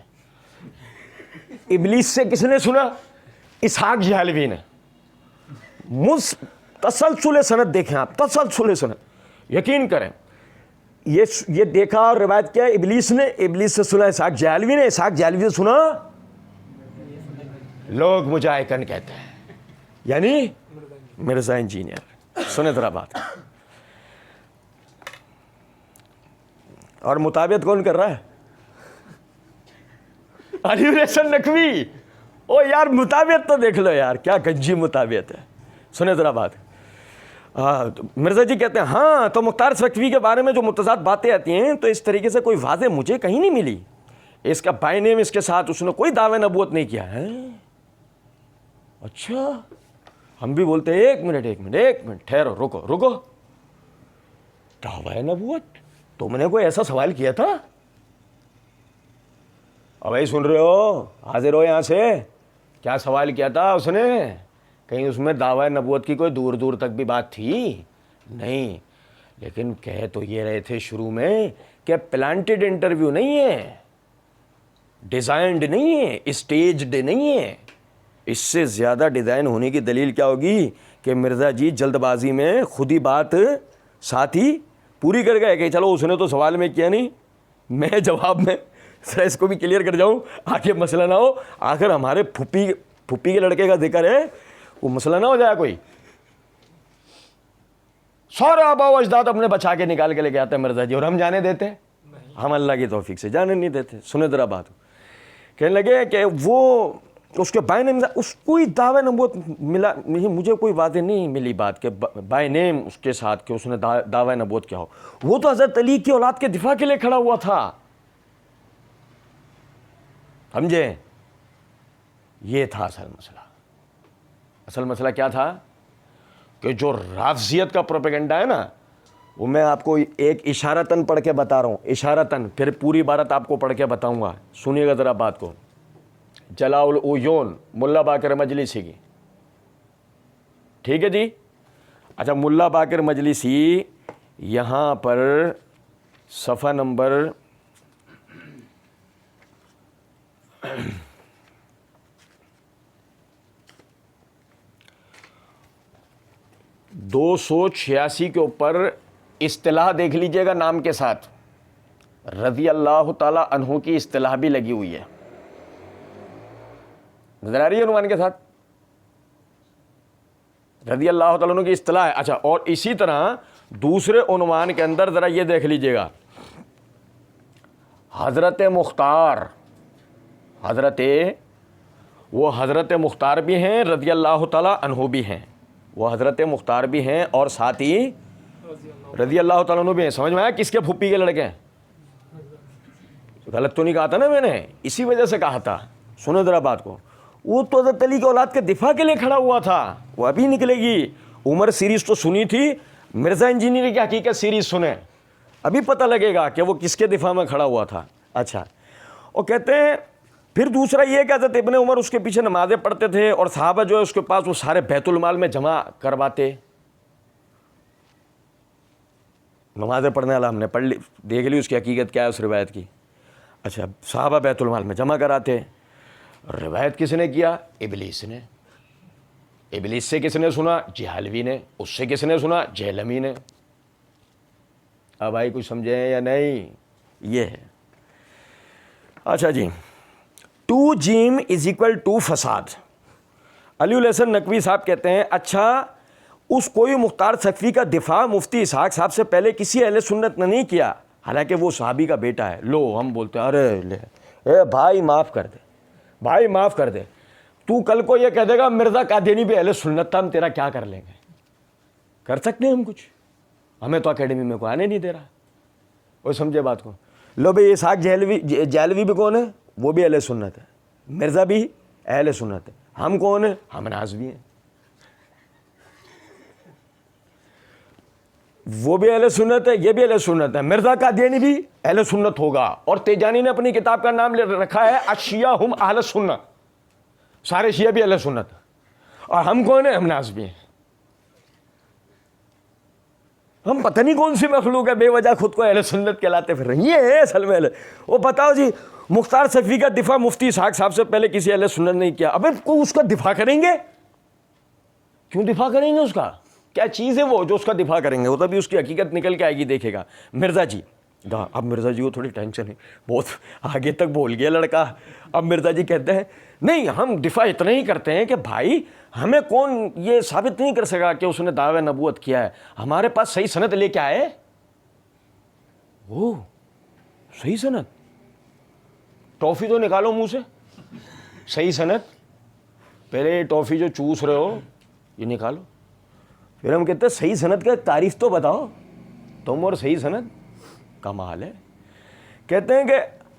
ابلیس سے کس نے سنا؟ اسحاق جہلوی نے. تسلسل سند دیکھیں آپ, تسلسل سند, یقین کریں. یہ دیکھا اور روایت کیا ابلیس نے, ابلیس سے سنا اسحاق جہلوی نے, اسحاق جہلوی سے سنا لوگ مجاہکن کہتے ہیں, یعنی مرزا انجینئر. سنیں ذرا بات. اور مطابقت کون کر رہا ہے؟ علی الحسن نقوی. او یار مطابقت تو دیکھ لو یار, کیا گنجی مطابقت ہے. سنیں ذرا بات. مرزا جی کہتے ہیں ہاں تو مختار سکوی کے بارے میں جو متضاد باتیں آتی ہیں تو اس طریقے سے کوئی واضح مجھے کہیں نہیں ملی. اس کا بائی نیم اس کے ساتھ اس نے کوئی دعوی نبوت نہیں کیا ہے. اچھا ہم بھی بولتے ہیں ایک منٹ ٹھہرو, رکو. دعوی نبوت تم نے کوئی ایسا سوال کیا تھا؟ اب بھائی سن رہے ہو, حاضر ہو یہاں سے, کیا سوال کیا تھا اس نے؟ کہیں اس میں دعوی نبوت کی کوئی دور دور تک بھی بات تھی نہیں. لیکن کہہ تو یہ رہے تھے شروع میں کہ پلانٹڈ انٹرویو نہیں ہے, ڈیزائنڈ نہیں ہے, اسٹیجڈ نہیں ہے. اس سے زیادہ ڈیزائن ہونے کی دلیل کیا ہوگی کہ مرزا جی جلد بازی میں خود ہی بات ساتھ ہی پوری کر گئے کہ چلو اس نے تو سوال میں کیا نہیں, میں جواب میں سر اس کو بھی کلیئر کر جاؤں آگے مسئلہ نہ ہو. آخر ہمارے پھپھی کے لڑکے کا ذکر ہے, وہ مسئلہ نہ ہو جائے کوئی. سارے آبا و اجداد اپنے بچا کے نکال کے لے کے آتے ہیں مرزا جی, اور ہم جانے دیتے ہیں؟ ہم اللہ کی توفیق سے جانے نہیں دیتے. سنے ذرا بات. کہنے لگے کہ وہ اس کے بائی نیم اس کوئی دعوی نبوت ملا نہیں, مجھے کوئی واضح نہیں ملی بات کہ بائی نیم اس کے ساتھ کہ اس نے دعوی نبوت کیا ہو. وہ تو حضرت علی کی اولاد کے دفاع کے لیے کھڑا ہوا تھا, سمجھے؟ یہ تھا اصل مسئلہ. اصل مسئلہ کیا تھا کہ جو رافضیت کا پروپیگنڈا ہے نا, وہ میں آپ کو ایک اشارتاً پڑھ کے بتا رہا ہوں, اشارتاً, پھر پوری عبارت آپ کو پڑھ کے بتاؤں گا. سنیے گا ذرا بات کو. جلاء العیون ملا باقر مجلسی کی, ٹھیک ہے جی. اچھا ملا باقر مجلسی یہاں پر صفحہ نمبر 286 کے اوپر اصطلاح دیکھ لیجئے گا نام کے ساتھ, رضی اللہ تعالی عنہ کی اصطلاح بھی لگی ہوئی ہے. نظر آ رہی ہے عنوان کے ساتھ؟ رضی اللہ تعالیٰ عنہ کی اصطلاح ہے. اچھا, اور اسی طرح دوسرے عنوان کے اندر ذرا یہ دیکھ لیجئے گا, حضرت مختار, وہ حضرت مختار بھی ہیں, رضی اللہ تعالیٰ عنہ بھی ہیں, وہ حضرت مختار بھی ہیں اور ساتھ ہی رضی اللہ تعالیٰ عنہ بھی ہیں. سمجھ میں آیا کس کے پھپھی کے لڑکے ہیں؟ غلط تو نہیں کہا تھا نا میں نے, اسی وجہ سے کہا تھا. سنو ذرا بات کو. وہ تو حضرت علی کی اولاد کے دفاع کے لیے کھڑا ہوا تھا, وہ ابھی نکلے گی. عمر سیریز تو سنی تھی, مرزا انجینئر کی حقیقت سیریز سنیں, ابھی پتہ لگے گا کہ وہ کس کے دفاع میں کھڑا ہوا تھا. اچھا, اور کہتے ہیں پھر دوسرا یہ کہ حضرت ابن عمر اس کے پیچھے نمازیں پڑھتے تھے اور صحابہ جو ہے اس کے پاس وہ سارے بیت المال میں جمع کرواتے. نمازیں پڑھنے والا ہم نے پڑھ لی, دیکھ لی اس کی حقیقت کیا ہے اس روایت کی. اچھا, صحابہ بیت المال میں جمع کراتے. روایت کس نے کیا؟ ابلیس نے. ابلیس سے کس نے سنا؟ جہلوی نے. اس سے کس نے سنا؟ جہلمی نے. اب بھائی کچھ سمجھیں یا نہیں؟ یہ ہے. اچھا جی, 2 جیم از اکول ٹو فساد. علی الحسن نقوی صاحب کہتے ہیں اچھا اس کوئی مختار سقفی کا دفاع مفتی اسحاق صاحب سے پہلے کسی اہل سنت نے نہیں کیا, حالانکہ وہ صحابی کا بیٹا ہے. لو ہم بولتے ہیں ارے اے بھائی معاف کر دے, بھائی معاف کر دے. تو کل کو یہ کہہ دے گا مرزا قادیانی بھی اہل سنت تھا, ہم تیرا کیا کر لیں گے؟ کر سکتے ہیں ہم کچھ؟ ہمیں تو اکیڈمی میں کوئی آنے نہیں دے رہا. وہ سمجھے بات کو. لو بھائی اسحاق جہلوی بھی کون ہے؟ وہ بھی اہل سنت ہے. مرزا بھی اہل سنت ہے. ہم کون ہیں؟ ہم نازوی ہیں. وہ بھی اہل سنت ہے, یہ بھی اہل سنت ہے. مرزا قادیانی بھی اہل سنت ہوگا. اور تیجانی نے اپنی کتاب کا نام رکھا ہے اشیاء ہم اہل سنت, سارے شیعہ بھی اہل سنت. اور ہم کون ہیں؟ ہم نازوی ہیں. ہم پتہ نہیں کون سی مخلوق ہے بے وجہ خود کو اہل سنت کہلاتے پھر رہے ہیں. یہ ہے اصل میں. وہ بتاؤ جی مختار صفی کا دفاع مفتی اسحاق صاحب سے پہلے کسی اہل سنت نہیں کیا. ابے کوئی اس کا دفاع کریں گے؟ کیوں دفاع کریں گے اس کا؟ کیا چیز ہے وہ جو اس کا دفاع کریں گے؟ وہ تبھی اس کی حقیقت نکل کے آئے گی, دیکھے گا. مرزا جی, اب مرزا جی کو تھوڑی ٹینشن ہے, بہت آگے تک بول گیا لڑکا. اب مرزا جی کہتے ہیں نہیں ہم دفاع اتنا ہی کرتے ہیں کہ بھائی ہمیں کون یہ ثابت نہیں کر سکا کہ اس نے دعوی نبوت کیا ہے, ہمارے پاس صحیح سند لے کے آئے. وہ صحیح سند, ٹافی تو نکالو منہ سے, صحیح سند. پہلے ٹافی جو چوس رہے ہو یہ نکالو. پھر ہم کہتے ہیں صحیح سند کا تعریف تو بتاؤ تم, اور صحیح سند کمال ہے. کہتے ہیں کہ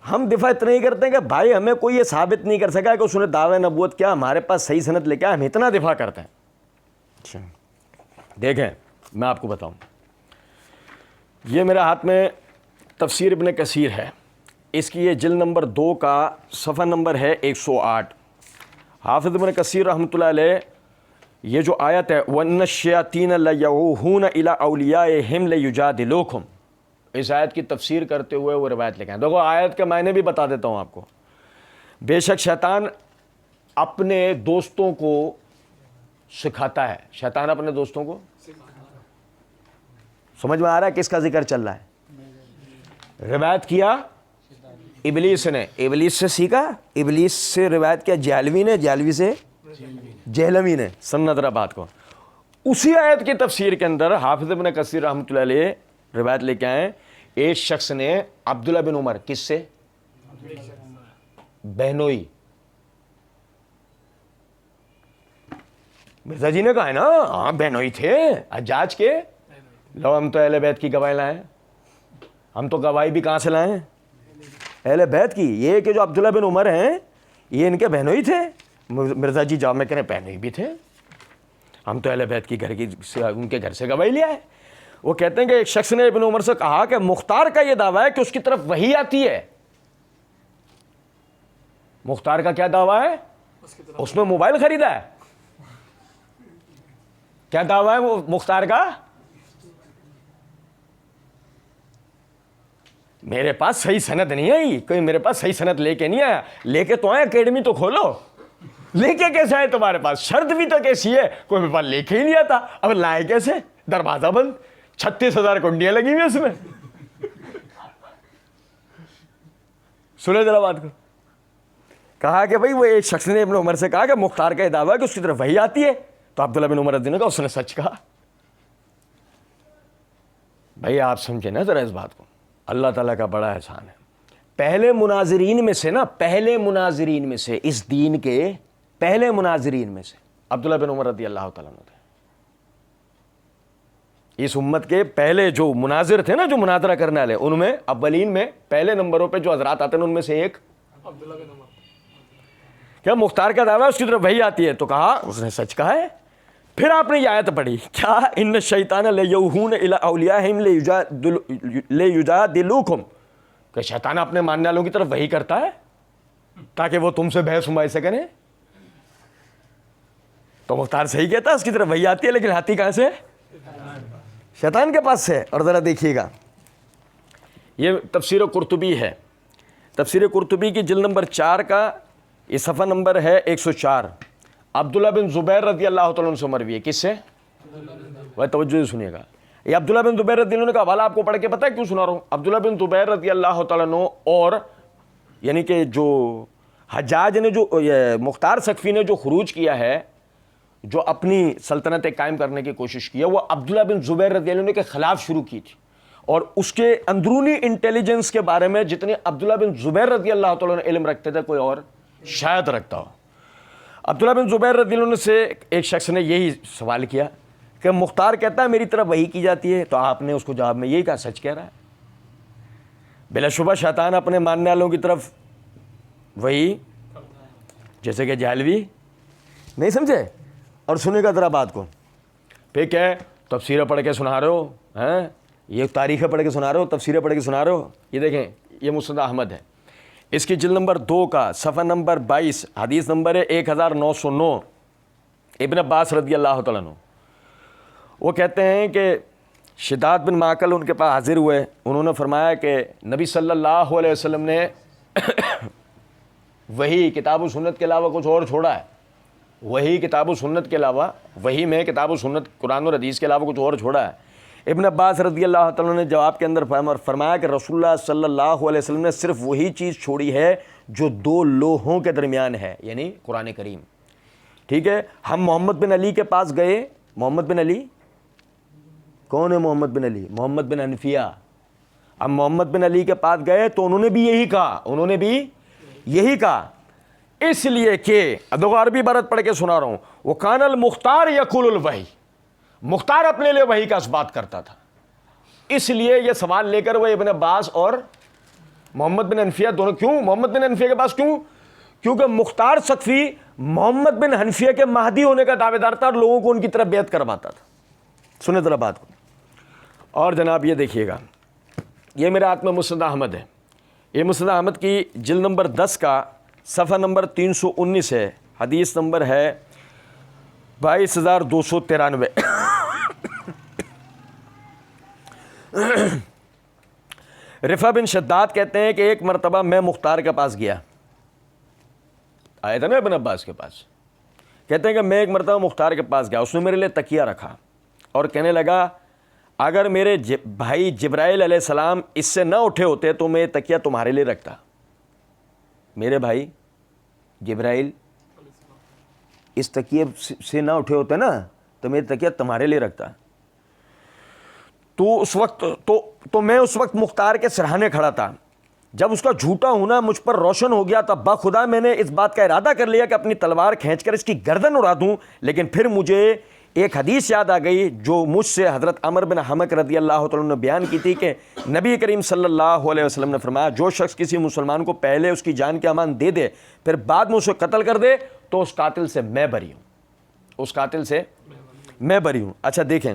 ہم دفاع اتنا ہی کرتے ہیں کہ بھائی ہمیں کوئی یہ ثابت نہیں کر سکا کہ اس نے دعوی نبوت کیا, ہمارے پاس صحیح سند لے کے ہم اتنا دفاع کرتے ہیں. اچھا دیکھیں میں آپ کو بتاؤں, یہ میرے ہاتھ میں تفسیر ابن کثیر ہے, اس کی یہ جلد نمبر 2 کا صفحہ نمبر ہے 108. حافظ ابن کثیر رحمۃ اللہ علیہ یہ جو آیت ہے وَإِنَّ الشَّيَاطِينَ لَيَوْحُونَ إِلَىٰ أَوْلِيَائِهِمْ لِيُجَادِلُوكُمْ, اس آیت کی تفسیر کرتے ہوئے وہ روایت لے کے آئے. دیکھو آیت کے معنی بھی بتا دیتا ہوں آپ کو. بے شک شیطان اپنے دوستوں کو سکھاتا ہے. شیطان اپنے دوستوں کو سمجھ میں آ رہا ہے کس کا ذکر چل رہا ہے؟ روایت کیا ابلیس نے, ابلیس سے سیکھا, ابلیس سے روایت کیا جہلوی نے, جہلوی سے جہلوی نے. سنت ذرا بات کو. اسی آیت کی تفسیر کے اندر حافظ ابن کثیر رحمۃ اللہ علیہ روایت لے کے آئے, ایک شخص نے عبداللہ بن عمر, کس سے؟ بہنوئی. مرزا جی نے کہا ہے نا ہاں بہنوئی تھے حجاج کے. لو ہم تو اہل بیت کی گواہی لائے, ہم تو گواہی بھی کہاں سے لائے ہیں؟ اہل بیت کی. یہ کہ جو عبداللہ بن عمر ہیں یہ ان کے بہنوئی تھے. مرزا جی جامع کہنے بہنوئی بھی تھے, ہم تو اہل بیت کی گھر کی ان کے گھر سے گواہی لیا ہے. وہ کہتے ہیں کہ ایک شخص نے ابن عمر سے کہا کہ مختار کا یہ دعویٰ ہے کہ اس کی طرف وحی آتی ہے. مختار کا کیا دعویٰ ہے؟ اس نے موبائل خریدا ہے. کیا دعویٰ ہے وہ مختار کا؟ میرے پاس صحیح سند نہیں آئی, کوئی میرے پاس صحیح سند لے کے نہیں آیا. لے کے تو آئے, اکیڈمی تو کھولو. لے کے کیسے آئے تمہارے پاس؟ شرط بھی تو کیسی ہے, کوئی میرے پاس لے کے ہی نہیں آتا. اب لائے کیسے؟ دروازہ بند, 36,000 کنڈیاں لگی ہوئی اس میں. سنو ذرا بات کو. کہا کہ بھائی وہ ایک شخص نے ابن عمر سے کہا کہ مختار کا یہ دعویٰ ہے کہ اس کی طرف وحی آتی ہے. تو عبداللہ بن عمر نے کہا اس نے سچ کہا. بھائی آپ سمجھے نا ذرا اس بات کو, اللہ تعالیٰ کا بڑا احسان ہے. پہلے مناظرین میں سے نا, پہلے مناظرین میں سے, اس دین کے پہلے مناظرین میں سے عبداللہ بن عمر رضی اللہ تعالیٰ عنہ تھے. اس امت کے پہلے جو مناظر تھے نا, جو مناظرہ کرنے والے, ان میں اولین میں پہلے نمبروں پہ جو حضرات آتے ہیں ان میں سے ایک عبداللہ بن عمر. کیا مختار کا دعویٰ اس کی طرف وحی آتی ہے؟ تو کہا اس نے سچ کہا ہے. پھر آپ نے یہ آیت پڑھی, کیا ان الشیطان لیوحون الی اولیاءہم لیجادلوکم, کہ شیطان اپنے ماننے والوں کی طرف وحی کرتا ہے تاکہ وہ تم سے بحث مباحثہ کریں. تو مختار صحیح کہتا ہے, اس کی طرف وحی آتی ہے, لیکن آتی کہاں سے؟ شیطان کے پاس سے. اور ذرا دیکھیے گا, یہ تفسیر قرطبی ہے, تفسیر قرطبی کی جلد نمبر 4 کا یہ صفحہ نمبر ہے 104. عبداللہ بن زبیر رضی اللہ تعالیٰ عنہ سے مروی ہے. کس سے؟ وہ توجہ سے سنیے گا. یہ عبداللہ بن زبیر رضی اللہ عنہ کا حوالہ آپ کو پڑھ کے پتہ ہے کیوں سنا رہا ہوں؟ عبداللہ بن زبیر رضی اللہ تعالیٰ عنہ اور یعنی کہ جو حجاج نے, جو مختار ثقفی نے جو خروج کیا ہے, جو اپنی سلطنتیں قائم کرنے کی کوشش کی ہے, وہ عبداللہ بن زبیر رضی اللہ عنہ کے خلاف شروع کی تھی. اور اس کے اندرونی انٹیلیجنس کے بارے میں جتنے عبداللہ بن زبیر رضی اللہ تعالیٰ عنہ علم رکھتے تھے کوئی اور شاید رکھتا ہو. عبداللہ بن زبیر رضی اللہ عنہ سے ایک شخص نے یہی سوال کیا کہ مختار کہتا ہے میری طرف وحی کی جاتی ہے. تو آپ نے اس کو جواب میں یہی کہا سچ کہہ رہا ہے. بلا شبہ شیطان اپنے ماننے والوں کی طرف وحی, جیسے کہ جہلوی, نہیں سمجھے؟ اور سنے گا ذرا بات کو. پھر کیا تفسیریں پڑھ کے سنا رہے ہو ہیں, یہ تاریخیں پڑھ کے سنا رہے ہو, تفسیریں پڑھ کے سنا رہے ہو. یہ دیکھیں یہ مسند احمد ہے, اس کی جلد نمبر 2 کا صفحہ نمبر 22, حدیث نمبر ہے 1909. ابن عباس رضی اللہ تعالیٰ عنہ وہ کہتے ہیں کہ شداد بن معقل ان کے پاس حاضر ہوئے. انہوں نے فرمایا کہ نبی صلی اللہ علیہ وسلم نے وہی کتاب و سنت کے علاوہ کچھ اور چھوڑا ہے. وہی کتاب و سنت کے علاوہ، وہی میں کتاب و سنت قرآن اور حدیث کے علاوہ کچھ اور چھوڑا ہے. ابن عباس رضی اللہ تعالیٰ نے جواب کے اندر فرمایا کہ رسول اللہ صلی اللہ علیہ وسلم نے صرف وہی چیز چھوڑی ہے جو دو لوہوں کے درمیان ہے، یعنی قرآن کریم. ٹھیک ہے. ہم محمد بن علی کے پاس گئے. محمد بن علی کون ہے؟ محمد بن علی، محمد بن حنفیہ. ہم محمد بن علی کے پاس گئے تو انہوں نے بھی یہی کہا، انہوں نے بھی یہی کہا، اس لیے کہ ادو عربی عبارت پڑھ کے سنا رہا ہوں. وہ کان المختار یقول الوحی، مختار اپنے لیے وحی کا اثبات کرتا تھا. اس لیے یہ سوال لے کر وہ ابن عباس اور محمد بن حنفیہ دونوں. کیوں محمد بن حنفیہ کے پاس؟ کیونکہ مختار ثقفی محمد بن حنفیہ کے مہدی ہونے کا دعوے دار تھا اور لوگوں کو ان کی طرف بیعت کرواتا تھا. سنیں ذرا بات کو. اور جناب یہ دیکھیے گا، یہ میرے ہاتھ میں مسند احمد ہے. یہ مسند احمد کی جلد نمبر 10 کا صفحہ نمبر 319 ہے. حدیث نمبر ہے 22,293. رفع بن شداد کہتے ہیں کہ ایک مرتبہ میں مختار کے پاس گیا. آیا تھا نا ابن عباس کے پاس. کہتے ہیں کہ میں ایک مرتبہ مختار کے پاس گیا. اس نے میرے لیے تکیہ رکھا اور کہنے لگا اگر میرے بھائی جبرائیل علیہ السلام اس سے نہ اٹھے ہوتے تو میں تکیہ تمہارے لیے رکھتا. میرے بھائی جبرائیل اس تکیے سے نہ اٹھے ہوتے نا تو میں تکیہ تمہارے لیے رکھتا. تو اس وقت تو میں اس وقت مختار کے سرہانے کھڑا تھا. جب اس کا جھوٹا ہونا مجھ پر روشن ہو گیا تب باخدا میں نے اس بات کا ارادہ کر لیا کہ اپنی تلوار کھینچ کر اس کی گردن اڑا دوں. لیکن پھر مجھے ایک حدیث یاد آ گئی جو مجھ سے حضرت عمر بن حمق رضی اللہ تعالیٰ نے بیان کی تھی کہ نبی کریم صلی اللہ علیہ وسلم نے فرمایا جو شخص کسی مسلمان کو پہلے اس کی جان کے امان دے دے پھر بعد میں اسے قتل کر دے تو اس قاتل سے میں بری ہوں. اس قاتل سے میں بری ہوں. اچھا دیکھیں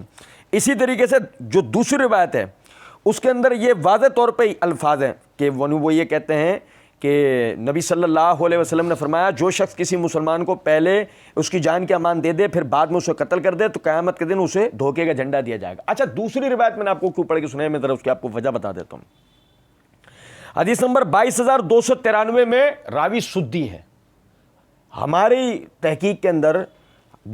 اسی طریقے سے جو دوسری روایت ہے اس کے اندر یہ واضح طور پہ الفاظ ہیں کہ وہ یہ کہتے ہیں کہ نبی صلی اللہ علیہ وسلم نے فرمایا جو شخص کسی مسلمان کو پہلے اس کی جان کے امان دے دے پھر بعد میں اسے قتل کر دے تو قیامت کے دن اسے دھوکے کا جھنڈا دیا جائے گا. اچھا دوسری روایت میں نے آپ کو کیوں پڑھ کے سنائی، میں ذرا اس کی آپ کو وجہ بتا دیتا ہوں. حدیث نمبر 22,293 میں راوی سدی ہے. ہماری تحقیق کے اندر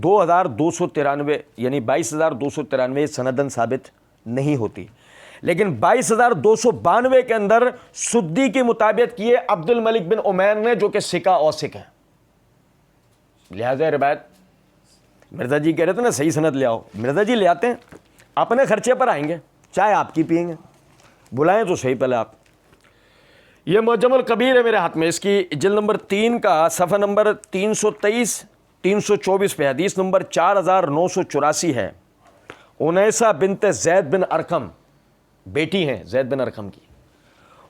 2,293 یعنی 22,293 سندن ثابت نہیں ہوتی، لیکن 22,292 کے اندر سدی کی مطابقت کیے عبد الملک بن عمیر نے جو کہ سکہ اوسک ہے. لہذا روایت مرزا جی کہہ رہے تھے نا صحیح سند لے آؤ، مرزا جی لے آتے ہیں، اپنے خرچے پر آئیں گے، چائے آپ کی پئیں گے، بلائیں تو صحیح پہلے آپ. یہ معجم الکبیر ہے میرے ہاتھ میں، اس کی جلد نمبر 3 کا صفحہ نمبر 323 324 پہ حدیث نمبر 4984 ہے. انیسہ بنت زید بن ارقم بیٹی ہیں زید بن ارقم کی.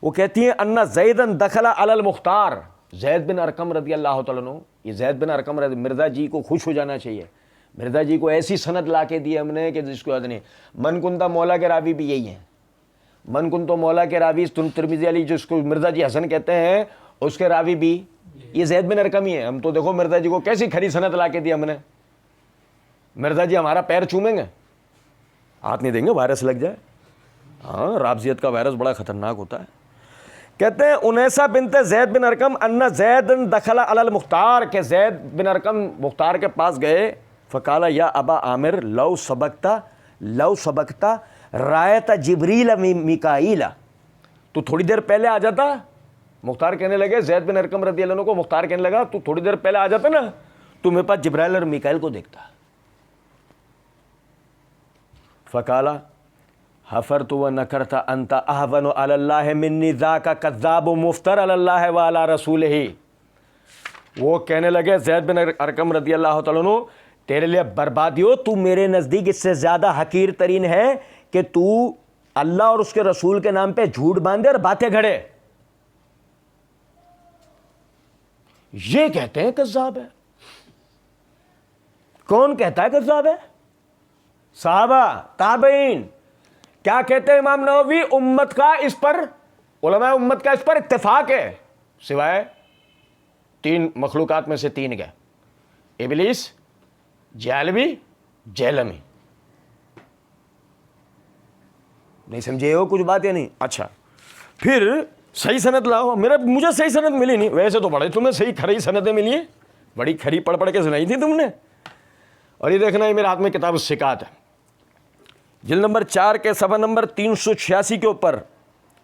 وہ کہتی ہیں ان زیدن دخل علی المختار. زید بن ارقم رضی اللہ تعالیٰ عنہ، یہ زید بن ارقم مرزا جی کو خوش ہو جانا چاہیے. مرزا جی کو ایسی سند لا کے دی ہم نے کہ جس کو یاد نہیں. من کنتا مولا کے راوی بھی یہی ہیں. من کنتو مولا کے راوی ترمذی علی جس کو مرزا جی حسن کہتے ہیں اس کے راوی بھی یہ زید بن ارقم ہی ہے. ہم تو دیکھو مرزا جی کو کیسی کھری سند لا کے دی ہم نے. مرزا جی ہمارا پیر چومیں گے؟ ہاتھ نہیں دیں گے، وائرس لگ جائے. ہاں رابضیت کا وائرس بڑا خطرناک ہوتا ہے. کہتے ہیں انیسہ بنت زید بن ارقم ان زید دخل علی المختار کہ زید بن ارقم مختار کے پاس گئے. فقال یا ابا عامر لو سبقتا رایت جبریل میکائیل. تو تھوڑی دیر پہلے آ جاتا. مختار کہنے لگے زید بن ارقم رضی اللہ عنہ کو مختار کہنے لگا تو تھوڑی دیر پہلے آ جاتا نا تو میرے پاس جبرائیل اور میکائیل کو دیکھتا. فقالا حفرت و نکرت انت احون علی اللہ منی ذاک کذاب مفتر علی اللہ وعلی رسولہ. وہ کہنے لگے زید بن ارقم رضی اللہ تعالیٰ عنہ تیرے لیے بربادی ہو، تو میرے نزدیک اس سے زیادہ حقیر ترین ہے کہ تو اللہ اور اس کے رسول کے نام پہ جھوٹ باندھے اور باتیں گھڑے. یہ کہتے ہیں کذاب ہے. کون کہتا ہے کذاب ہے؟ صحابہ تابعین. کیا کہتے ہیں امام نووی؟ امت کا اس پر علماء امت کا اس پر اتفاق ہے سوائے 3 مخلوقات میں سے 3 گئے، ابلیس، جہلوی، جہلمی. نہیں سمجھے ہو کچھ بات یا نہیں؟ اچھا پھر صحیح سند لاؤ. مجھے صحیح سند ملی نہیں. ویسے تو بڑے تمہیں صحیح کھری سندیں ملی ہیں, بڑی کھری پڑھ پڑھ کے سنائی تھی تم نے. اور یہ دیکھنا ہے میرے ہاتھ میں کتاب الثقات ہے, جلد نمبر 4 کے صفحہ نمبر 386 کے اوپر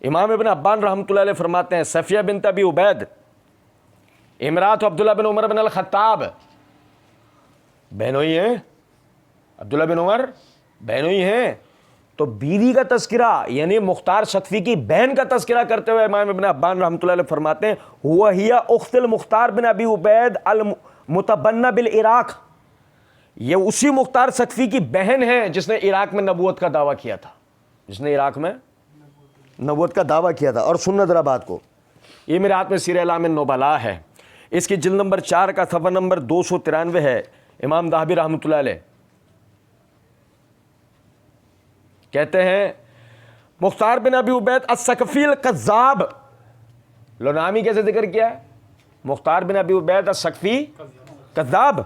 امام ابن حبان رحمۃ اللہ علیہ فرماتے ہیں صفیہ بنت ابی عبید امرات عبداللہ بن عمر بن الخطاب بہنوئی ہیں, عبداللہ بن عمر بہنوئی ہیں. تو بیوی کا تذکرہ یعنی مختار ثقفی کی بہن کا تذکرہ کرتے ہوئے امام ابن حبان رحمۃ اللہ علیہ فرماتے ہیں وہی اخت المختار بن ابی عبید المتبنہ بالعراق, یہ اسی مختار ثقفی کی بہن ہے جس نے عراق میں نبوت کا دعویٰ کیا تھا, جس نے عراق میں نبوت کا دعویٰ کیا تھا. اور سننا ذرا بات کو, یہ میرے ہاتھ میں سیر اعلام النبلاء ہے, اس کی جلد نمبر 4 کا صفحہ نمبر 293 ہے. امام ذہبی رحمۃ اللہ علیہ کہتے ہیں مختار بن ابی عبید الثقفی الکذاب, لو نامی کیسے ذکر کیا ہے؟ مختار بن ابی عبید الثقفی کذاب.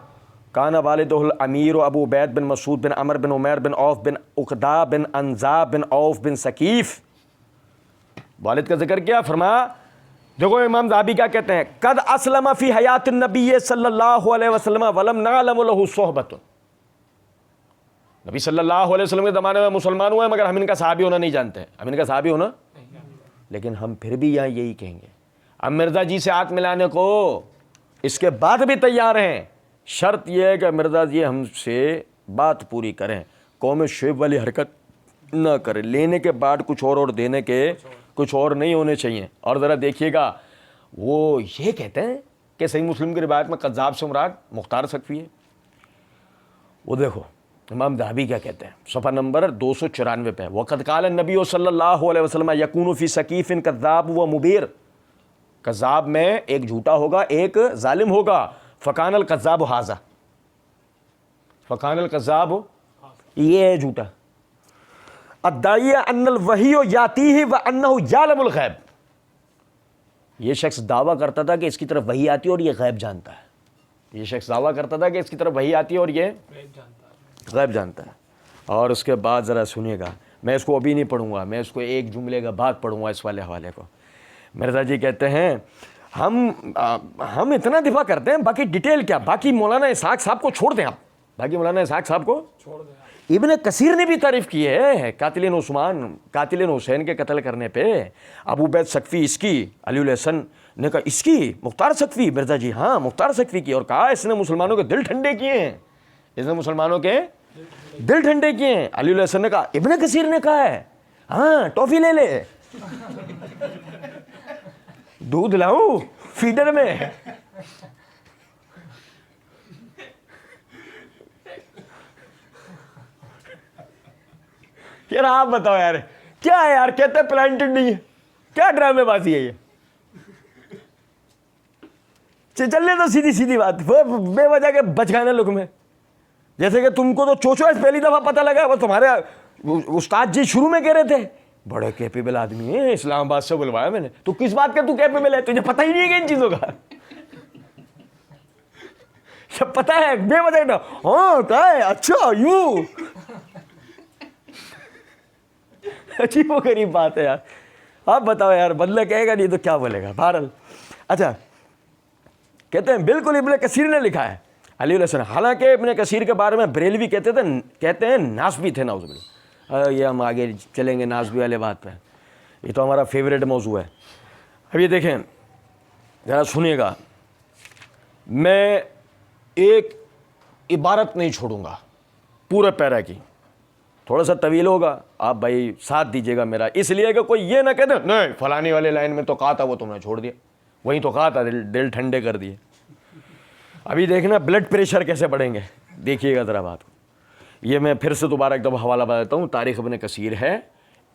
کان والدہ الامیر ابو عبید بن مسعود بن عمر بن عمیر بن عوف بن عقدہ بن انزا بن عوف بن ثقیف. والد کا ذکر کیا, فرمایا دیکھو امام ذہبی کیا کہتے ہیں قد اسلم فی حیات النبی صلی اللہ علیہ وسلم ولم نعلم له صحبۃ, نبی صلی اللہ علیہ وسلم کے زمانے میں مسلمان ہوئے مگر ہم ان کا صحابی ہونا نہیں جانتے. ہم ان کا صحابی ہونا, لیکن ہم پھر بھی یہاں یہی کہیں گے اب مرزا جی سے ہاتھ ملانے کو اس کے بعد بھی تیار ہیں. شرط یہ ہے کہ مرزا جی ہم سے بات پوری کریں, قوم شعیب والی حرکت نہ کریں, لینے کے بعد کچھ اور دینے کے کچھ اور نہیں ہونے چاہیے. اور ذرا دیکھیے گا وہ یہ کہتے ہیں کہ صحیح مسلم کی روایت میں کذاب سے مراد مختار ثقفی ہے. وہ دیکھو امام ذہبی کیا کہتے ہیں صفحہ نمبر 294 پہ وقد قال النبی صلی اللہ علیہ وسلم یکون فی ثقیف کذاب و مبیر, کذاب میں ایک جھوٹا ہوگا ایک ظالم ہوگا. فکان الکذاب ھذا, فکان الکذاب یہ ہے جھوٹا. الداعی ان الوحی یاتیہ وانہ یعلم الغیب, یہ شخص دعویٰ کرتا تھا کہ اس کی طرف وحی آتی ہے اور یہ غیب جانتا ہے. یہ شخص دعویٰ کرتا تھا کہ اس کی طرف وحی آتی ہے اور یہ غیب جانتا ہے. اور اس کے بعد ذرا سنیے گا, میں اس کو ابھی نہیں پڑھوں گا, میں اس کو ایک جملے کا بعد پڑھوں گا اس والے حوالے کو. مرزا جی کہتے ہیں ہم اتنا دفاع کرتے ہیں, باقی ڈیٹیل کیا, باقی مولانا اسحاق صاحب کو چھوڑ دیں آپ, باقی مولانا اسحاق صاحب کو چھوڑ دیں. ابن کثیر نے بھی تعریف کی ہے قاتلین عثمان قاتلین حسین کے قتل کرنے پہ. ابو عبید ثقفی اس کی, علی الحسن نے کہا اس کی, مختار ثقفی مرزا جی ہاں مختار ثقفی کی, اور کہا اس نے مسلمانوں کے دل ٹھنڈے کیے ہیں, اس نے مسلمانوں کے دل ٹھنڈے کیے ہیں. علی الحسن نے کہا ابن کثیر نے کہا ہے, ہاں ٹافی لے لے, دودھ لاؤں فیڈر میں. یار آپ بتاؤ یار کیا ہے یار, کہتے ہیں پلانٹڈ نہیں ہے, کیا ڈرامے بازی ہے یہ. چلنے تو سیدھی سیدھی بات, بے وجہ کے بچگانے لوگ میں, جیسے کہ تم کو تو چوچو پہلی دفعہ پتہ لگا, وہ تمہارے استاد جی شروع میں کہہ رہے تھے بڑے کیپیبل آدمی ہیں, اسلام آباد سے بلوایا میں نے. تو کس بات کا تو کیپیبل ہے, تجھے پتہ ہی نہیں ہے کہ ان چیزوں کا سب پتہ ہے بے وجہ نا, ہاں کیا ہے اچھا یوں, عجیب و غریب بات ہے یار. آپ بتاؤ یار, بدلہ کہے گا نہیں تو کیا بولے گا. بہرحال اچھا کہتے ہیں بالکل ابن کثیر نے لکھا ہے علی الحسن, حالانکہ ابن کثیر کے بارے میں بریلوی کہتے ہیں ناسبی تھے, نعوذ باللہ. یہ ہم آگے چلیں گے ناسبی والے بات پہ, یہ تو ہمارا فیوریٹ موضوع ہے. اب یہ دیکھیں ذرا سنیے گا, میں ایک عبارت نہیں چھوڑوں گا پورے پیرا کی, تھوڑا سا طویل ہوگا, آپ بھائی ساتھ دیجیے گا میرا, اس لیے کہ کوئی یہ نہ کہتے نہیں فلانی والے لائن میں تو کہا تھا وہ تم نے چھوڑ دیا, وہیں تو کہا تھا دل ٹھنڈے کر دیے. ابھی دیکھنا بلڈ پریشر کیسے بڑھیں گے, دیکھیے گا ذرا بات کو. یہ میں پھر سے دوبارہ ایک دفعہ حوالہ بتاتا ہوں, تاریخ ابن کثیر ہے,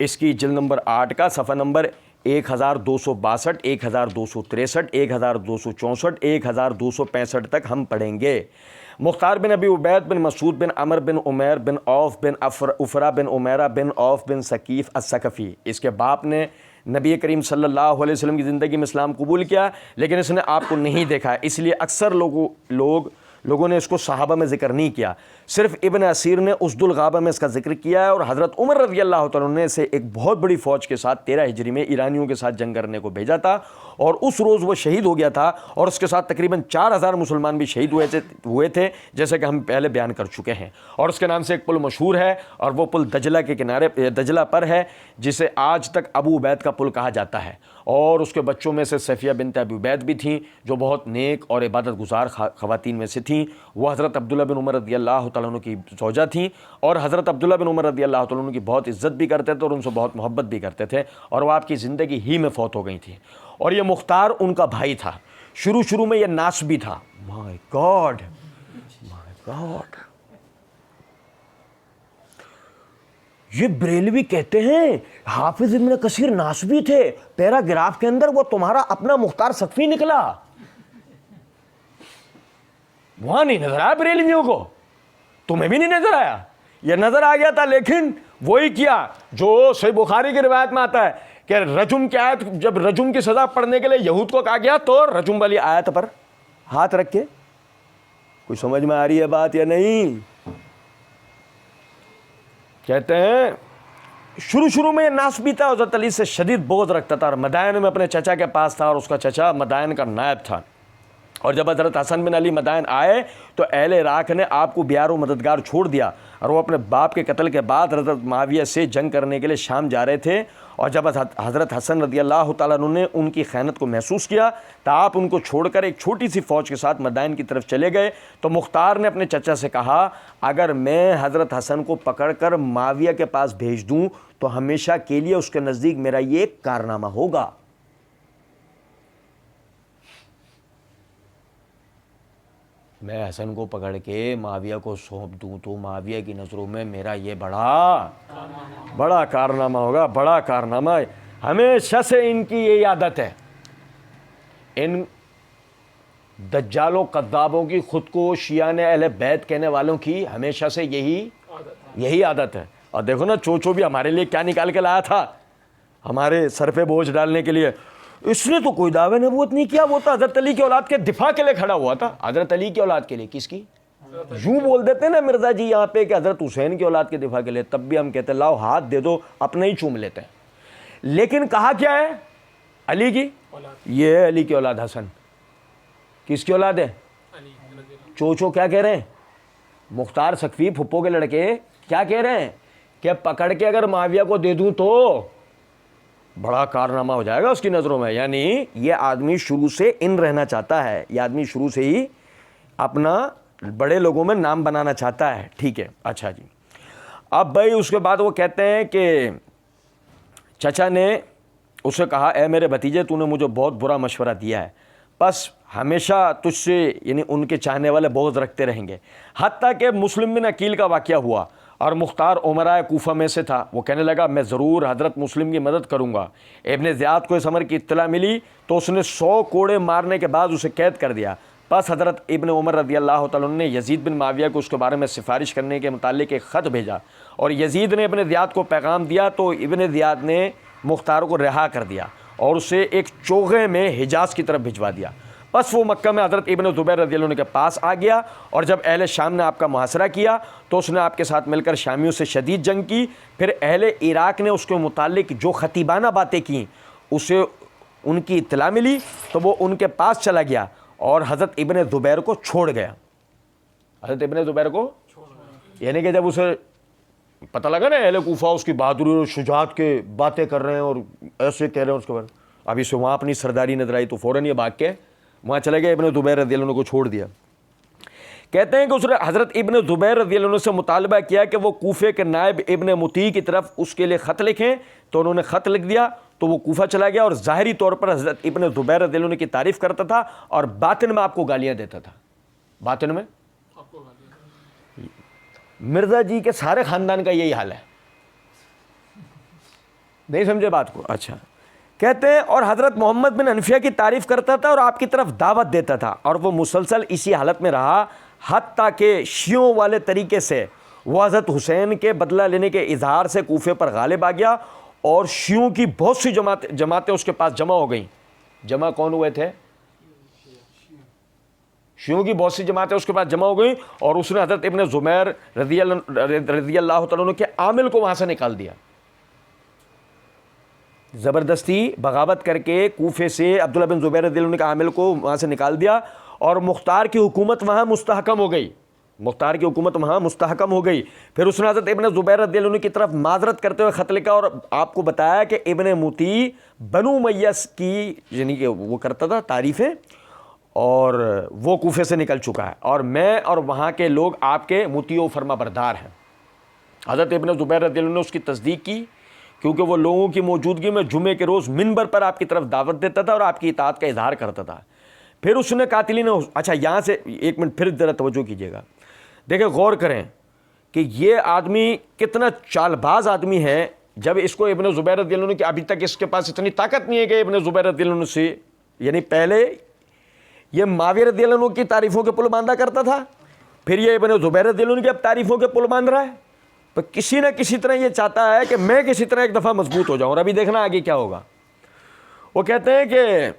اس کی جلد نمبر 8 کا صفحہ نمبر 1262 1263 1264 1265 تک ہم پڑھیں گے. مختار بن ابی عبید بن مسعود بن عمر بن عمیر بن عوف بن افرا بن عمیرہ بن عوف بن ثقیف الثقفی, اس کے باپ نے نبی کریم صلی اللہ علیہ وسلم کی زندگی میں اسلام قبول کیا, لیکن اس نے آپ کو نہیں دیکھا, اس لیے اکثر لوگوں نے اس کو صحابہ میں ذکر نہیں کیا، صرف ابن اسیر نے اسد الغابہ میں اس کا ذکر کیا ہے، اور حضرت عمر رضی اللہ تعالیٰ عنہ نے اسے ایک بہت بڑی فوج کے ساتھ 13 ہجری میں ایرانیوں کے ساتھ جنگ کرنے کو بھیجا تھا، اور اس روز وہ شہید ہو گیا تھا، اور اس کے ساتھ تقریباً 4000 مسلمان بھی شہید ہوئے تھے جیسے کہ ہم پہلے بیان کر چکے ہیں۔ اور اس کے نام سے ایک پل مشہور ہے، اور وہ پل دجلہ کے کنارے دجلہ پر ہے، جسے آج تک ابو عبید کا پل کہا جاتا ہے، اور اس کے بچوں میں سے صفیہ بنت ابی عبید بھی تھیں جو بہت نیک اور عبادت گزار خواتین میں سے تھیں۔ وہ حضرت عبداللہ بن عمر رضی اللہ تعالیٰ عنہ کی زوجہ تھیں، اور حضرت عبداللہ بن عمر رضی اللہ تعالیٰ عنہ کی بہت عزت بھی کرتے تھے اور ان سے بہت محبت بھی کرتے تھے، اور وہ آپ کی زندگی ہی میں فوت ہو گئی تھیں۔ اور یہ مختار ان کا بھائی تھا، شروع میں یہ ناسبی تھا۔ مائی گاڈ، مائی گاڈ، یہ بریلوی کہتے ہیں حافظ ابن کثیر ناسبی تھے، پیراگراف کے اندر وہ تمہارا اپنا مختار سقفی نکلا۔ وہاں نہیں نظر آیا بریلویوں کو، تمہیں بھی نہیں نظر آیا، یہ نظر آ گیا تھا، لیکن وہی کیا جو صحیح بخاری کی روایت میں آتا ہے کہ رجم کی آیت، جب رجم کی سزا پڑھنے کے لیے یہود کو کہا گیا تو رجم والی آیت پر ہاتھ رکھ کے، کوئی سمجھ میں آ رہی ہے بات یا نہیں؟ کہتے ہیں شروع میں یہ ناسبی تھا، حضرت علی سے شدید بغض رکھتا تھا، اور مدائن میں اپنے چچا کے پاس تھا، اور اس کا چچا مدائن کا نائب تھا۔ اور جب حضرت حسن بن علی مدائن آئے تو اہل عراق نے آپ کو بیار و مددگار چھوڑ دیا، اور وہ اپنے باپ کے قتل کے بعد حضرت معاویہ سے جنگ کرنے کے لیے شام جا رہے تھے، اور جب حضرت حسن رضی اللہ تعالیٰ عنہ نے ان کی خیانت کو محسوس کیا تو آپ ان کو چھوڑ کر ایک چھوٹی سی فوج کے ساتھ مدائن کی طرف چلے گئے۔ تو مختار نے اپنے چچا سے کہا اگر میں حضرت حسن کو پکڑ کر معاویہ کے پاس بھیج دوں تو ہمیشہ کے لیے اس کے نزدیک میرا یہ ایک کارنامہ ہوگا۔ میں حسن کو پکڑ کے معاویہ کو سونپ دوں تو معاویہ کی نظروں میں میرا یہ بڑا کارنامہ ہوگا، بڑا کارنامہ۔ ہمیشہ سے ان کی یہی عادت ہے، ان دجالوں قذابوں کی، خود کو شیعان اہل بیت کہنے والوں کی ہمیشہ سے یہی عادت ہے۔ اور دیکھو نا چوچو بھی ہمارے لیے کیا نکال کے لایا تھا، ہمارے سر پہ بوجھ ڈالنے کے لیے۔ اس نے تو کوئی دعوی نبوت نہیں کیا، وہ تو حضرت علی کی اولاد کے دفاع کے لیے کھڑا ہوا تھا۔ حضرت علی کی اولاد کے لیے؟ کس کی؟ یوں بول دیتے نا مرزا جی یہاں پہ کہ حضرت حسین کی اولاد کے دفاع کے لیے، تب بھی ہم کہتے ہیں لاؤ ہاتھ دے دو، اپنا ہی چوم لیتے ہیں۔ لیکن کہا کیا ہے؟ علی کی، یہ ہے علی کی اولاد حسن۔ کس کی اولاد ہے؟ چوچو کیا کہہ رہے ہیں؟ مختار سقفی پھپھو کے لڑکے کیا کہہ رہے ہیں کہ پکڑ کے اگر معاویہ کو دے دوں تو بڑا کارنامہ ہو جائے گا اس کی نظروں میں۔ یعنی یہ آدمی شروع سے ان رہنا چاہتا ہے، یہ آدمی شروع سے ہی اپنا بڑے لوگوں میں نام بنانا چاہتا ہے۔ ٹھیک ہے، اچھا جی۔ اب بھائی اس کے بعد وہ کہتے ہیں کہ چچا نے اسے کہا اے میرے بھتیجے تو نے مجھے بہت برا مشورہ دیا ہے، بس ہمیشہ تجھ سے یعنی ان کے چاہنے والے بغض رکھتے رہیں گے۔ حتیٰ کہ مسلم بن عقیل کا واقعہ ہوا اور مختار عمرائے کوفہ میں سے تھا، وہ کہنے لگا میں ضرور حضرت مسلم کی مدد کروں گا۔ ابن زیاد کو اس امر کی اطلاع ملی تو اس نے 100 کوڑے مارنے کے بعد اسے قید کر دیا۔ پس حضرت ابن عمر رضی اللہ تعالیٰ عنہ نے یزید بن معاویہ کو اس کے بارے میں سفارش کرنے کے متعلق ایک خط بھیجا، اور یزید نے ابن زیاد کو پیغام دیا تو ابن زیاد نے مختار کو رہا کر دیا اور اسے ایک چوغے میں حجاز کی طرف بھجوا دیا۔ بس وہ مکہ میں حضرت ابن زبیر رضی اللہ عنہ کے پاس آ گیا، اور جب اہل شام نے آپ کا محاصرہ کیا تو اس نے آپ کے ساتھ مل کر شامیوں سے شدید جنگ کی۔ پھر اہل عراق نے اس کے متعلق جو خطیبانہ باتیں کیں اسے ان کی اطلاع ملی تو وہ ان کے پاس چلا گیا اور حضرت ابن زبیر کو چھوڑ گیا۔ حضرت ابن زبیر کو یعنی کہ جب اسے پتہ لگا نا اہل کوفہ اس کی بہادری اور شجاعت کے باتیں کر رہے ہیں اور ایسے کہہ رہے ہیں اس کے بارے میں، اب اسے وہاں اپنی سرداری نظر آئی تو فوراً یہ بھاگ کے وہاں چلے گئے، ابن زبیر رضی اللہ عنہ کو چھوڑ دیا۔ کہتے ہیں کہ اس نے حضرت ابن زبیر رضی اللہ عنہ سے مطالبہ کیا کہ وہ کوفے کے نائب ابن مطیع کی طرف اس کے لیے خط لکھیں، تو انہوں نے خط لکھ دیا تو وہ کوفہ چلا گیا اور ظاہری طور پر حضرت ابن زبیر رضی اللہ عنہ کی تعریف کرتا تھا اور باطن میں آپ کو گالیاں دیتا تھا۔ باطن میں مرزا جی کے سارے خاندان کا یہی حال ہے، نہیں سمجھے بات کو؟ اچھا، کہتے ہیں اور حضرت محمد بن حنفیہ کی تعریف کرتا تھا اور آپ کی طرف دعوت دیتا تھا، اور وہ مسلسل اسی حالت میں رہا حتیٰ کہ شیعوں والے طریقے سے وہ حضرت حسین کے بدلہ لینے کے اظہار سے کوفے پر غالب آ گیا، اور شیعوں کی بہت سی جماعتیں اس کے پاس جمع ہو گئیں۔ جمع کون ہوئے تھے؟ شیعوں کی بہت سی جماعتیں اس کے پاس جمع ہو گئیں اور اس نے حضرت ابن زبیر رضی اللہ تعالیٰ عنہ کے عامل کو وہاں سے نکال دیا. زبردستی بغاوت کر کے کوفے سے عبداللہ بن زبیر رضی اللہ عنہ کے عامل کو وہاں سے نکال دیا اور مختار کی حکومت وہاں مستحکم ہو گئی. مختار کی حکومت وہاں مستحکم ہو گئی. پھر اس نے حضرت ابن زبیر رضی اللہ عنہ کی طرف معذرت کرتے ہوئے خط لکھا اور آپ کو بتایا کہ ابن مطیع بنو امیہ کی یعنی کہ وہ کرتا تھا تعریفیں اور وہ کوفے سے نکل چکا ہے اور میں اور وہاں کے لوگ آپ کے مطیع و فرما بردار ہیں. حضرت ابن زبیر رضی اللہ عنہ نے اس کی تصدیق کی کیونکہ وہ لوگوں کی موجودگی میں جمعے کے روز منبر پر آپ کی طرف دعوت دیتا تھا اور آپ کی اطاعت کا اظہار کرتا تھا. پھر اس نے قاتلین اچھا یہاں سے ایک منٹ پھر ذرا توجہ کیجیے گا. دیکھیں غور کریں کہ یہ آدمی کتنا چال باز آدمی ہے. جب اس کو ابن زبیر رضی اللہ عنہ کہ ابھی تک اس کے پاس اتنی طاقت نہیں ہے کہ ابن زبیر رضی اللہ عنہ سے یعنی پہلے یہ معاویہ رضی اللہ عنہ کی تعریفوں کے پل باندھا کرتا تھا, پھر یہ ابن زبیر رضی اللہ عنہ کی اب تعریفوں کے پل باندھ رہا ہے. تو کسی نہ کسی طرح یہ چاہتا ہے کہ میں کسی طرح ایک دفعہ مضبوط ہو جاؤں. اور ابھی دیکھنا آگے کیا ہوگا. وہ کہتے ہیں کہ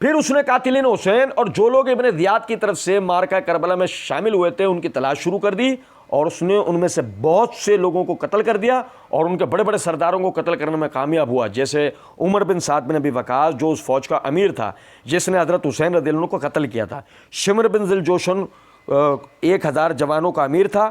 پھر اس نے قاتلین حسین اور جو لوگ ابن زیاد کی طرف سے مارکہ کربلا میں شامل ہوئے تھے ان کی تلاش شروع کر دی اور اس نے ان میں سے بہت سے لوگوں کو قتل کر دیا اور ان کے بڑے بڑے سرداروں کو قتل کرنے میں کامیاب ہوا, جیسے عمر بن سعد بن ابی وقاص جو اس فوج کا امیر تھا جس نے حضرت حسین رضی اللہ عنہ کو قتل کیا تھا. شمر بن ذی الجوشن 1000 جوانوں کا امیر تھا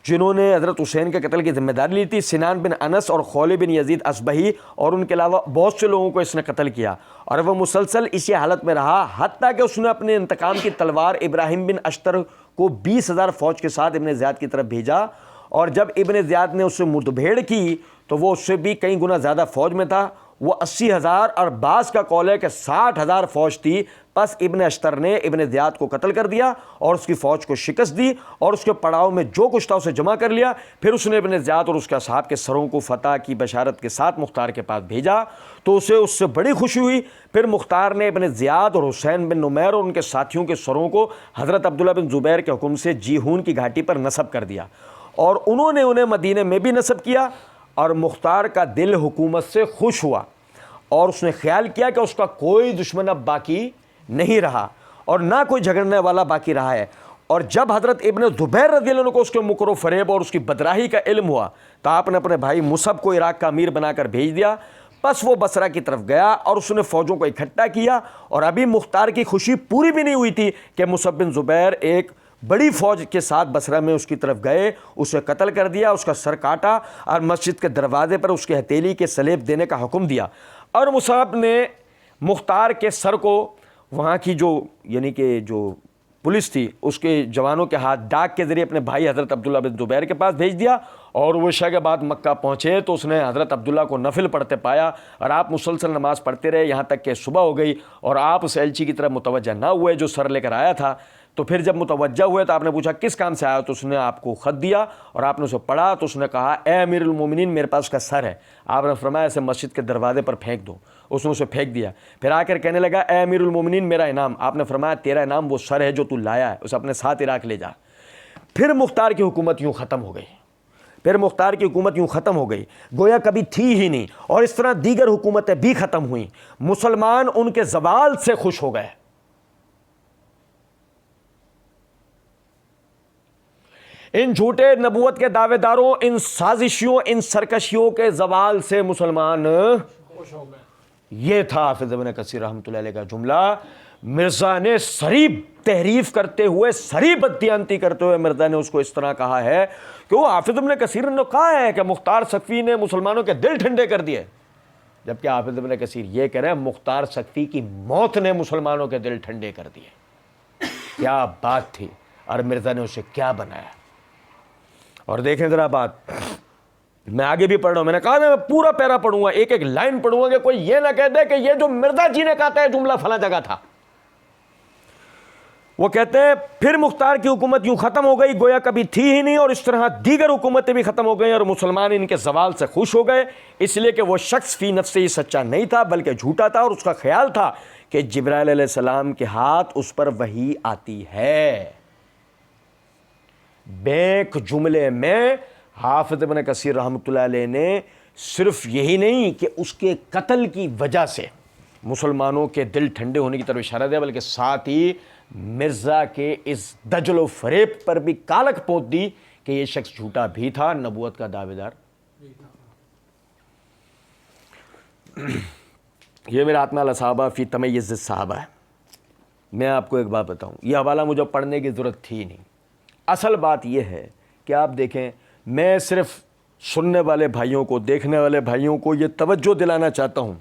جنہوں نے حضرت حسین کے قتل کی ذمہ داری لی تھی. سنان بن انس اور خولی بن یزید اصبہی اور ان کے علاوہ بہت سے لوگوں کو اس نے قتل کیا اور وہ مسلسل اسی حالت میں رہا حتیٰ کہ اس نے اپنے انتقام کی تلوار ابراہیم بن اشتر کو 20,000 فوج کے ساتھ ابن زیاد کی طرف بھیجا اور جب ابن زیاد نے اس سے مدبھیڑ کی تو وہ اس سے بھی کئی گنا زیادہ فوج میں تھا. وہ 80,000 اور بعض کا قول ہے کہ 60,000 فوج تھی. پس ابن اشتر نے ابن زیاد کو قتل کر دیا اور اس کی فوج کو شکست دی اور اس کے پڑاؤ میں جو کچھ تھا اسے جمع کر لیا. پھر اس نے ابن زیاد اور اس کے اصحاب کے سروں کو فتح کی بشارت کے ساتھ مختار کے پاس بھیجا تو اسے اس سے بڑی خوشی ہوئی. پھر مختار نے ابن زیاد اور حسین بن نمیر اور ان کے ساتھیوں کے سروں کو حضرت عبداللہ بن زبیر کے حکم سے جیہون کی گھاٹی پر نصب کر دیا اور انہوں نے انہیں مدینے میں بھی نصب کیا. اور مختار کا دل حکومت سے خوش ہوا اور اس نے خیال کیا کہ اس کا کوئی دشمن اب باقی نہیں رہا اور نہ کوئی جھگڑنے والا باقی رہا ہے. اور جب حضرت ابن زبیر رضی اللہ عنہ کو اس کے مکر و فریب اور اس کی بدراہی کا علم ہوا تو آپ نے اپنے بھائی مصعب کو عراق کا امیر بنا کر بھیج دیا. پس وہ بصرہ کی طرف گیا اور اس نے فوجوں کو اکٹھا کیا اور ابھی مختار کی خوشی پوری بھی نہیں ہوئی تھی کہ مصعب بن زبیر ایک بڑی فوج کے ساتھ بصرہ میں اس کی طرف گئے, اسے قتل کر دیا, اس کا سر کاٹا اور مسجد کے دروازے پر اس کے ہتھیلی کے سلیب دینے کا حکم دیا. اور مصعب نے مختار کے سر کو وہاں کی جو یعنی کہ جو پولیس تھی اس کے جوانوں کے ہاتھ ڈاک کے ذریعے اپنے بھائی حضرت عبداللہ بن زبیر کے پاس بھیج دیا. اور وہ عشاء کے بعد مکہ پہنچے تو اس نے حضرت عبداللہ کو نفل پڑھتے پایا اور آپ مسلسل نماز پڑھتے رہے یہاں تک کہ صبح ہو گئی اور آپ اس ایلچی کی طرف متوجہ نہ ہوئے جو سر لے کر آیا تھا. تو پھر جب متوجہ ہوئے تو آپ نے پوچھا کس کام سے آیا, تو اس نے آپ کو خط دیا اور آپ نے اسے پڑھا تو اس نے کہا اے امیر المومنین میرے پاس کا سر ہے. آپ نے فرمایا اسے مسجد کے دروازے پر پھینک دو. اس نے اسے پھینک دیا. پھر آ کر کہنے لگا اے امیر المومنین میرا انعام. آپ نے فرمایا تیرا انعام وہ سر ہے جو تو لایا ہے, اسے اپنے ساتھ عراق لے جا. پھر مختار کی حکومت یوں ختم ہو گئی. گویا کبھی تھی ہی نہیں اور اس طرح دیگر حکومتیں بھی ختم ہوئیں. مسلمان ان کے زوال سے خوش ہو گئے. ان جھوٹے نبوت کے دعوے داروں, ان سازشیوں, ان سرکشیوں کے زوال سے مسلمان خوش ہو گئے. یہ تھا حافظ ابن کثیر رحمۃ اللہ علیہ کا جملہ. مرزا نے سریب تحریف کرتے ہوئے, سریب بددیانتی کرتے ہوئے مرزا نے اس کو اس طرح کہا ہے کہ وہ حافظ ابن کثیر نے کہا ہے کہ مختار سقفی نے مسلمانوں کے دل ٹھنڈے کر دیے, جبکہ حافظ ابن کثیر یہ کہہ رہے ہیں مختار سقفی کی موت نے مسلمانوں کے دل ٹھنڈے کر دیے. کیا بات تھی اور مرزا نے اسے کیا بنایا. اور دیکھیں ذرا بات, میں آگے بھی پڑھ رہا ہوں, میں نے کہا میں پورا پیرا پڑھوں گا, ایک ایک لائن پڑھوں گا کہ کوئی یہ نہ کہہ دے کہ یہ جو مرزا جی نے کہا تھا جملہ فلاں جگہ تھا. وہ کہتے ہیں پھر مختار کی حکومت یوں ختم ہو گئی گویا کبھی تھی ہی نہیں اور اس طرح دیگر حکومتیں بھی ختم ہو گئی اور مسلمان ان کے زوال سے خوش ہو گئے, اس لیے کہ وہ شخص فی نفس ہی سچا نہیں تھا بلکہ جھوٹا تھا اور اس کا خیال تھا کہ جبرائیل علیہ السلام کے ہاتھ اس پر وحی آتی ہے. بیک جملے میں حافظ ابن کثیر رحمۃ اللہ علیہ نے صرف یہی نہیں کہ اس کے قتل کی وجہ سے مسلمانوں کے دل ٹھنڈے ہونے کی طرف اشارہ دیا، بلکہ ساتھ ہی مرزا کے اس دجل و فریب پر بھی کالک پوت دی کہ یہ شخص جھوٹا بھی تھا، نبوت کا دعوے دار بھی تھا۔ یہ میرا ہاتھ میں الصحابہ فی تمیز الصحابہ ہے۔ میں آپ کو ایک بات بتاؤں، یہ حوالہ مجھے پڑھنے کی ضرورت تھی نہیں۔ اصل بات یہ ہے کہ آپ دیکھیں، میں صرف سننے والے بھائیوں کو، دیکھنے والے بھائیوں کو یہ توجہ دلانا چاہتا ہوں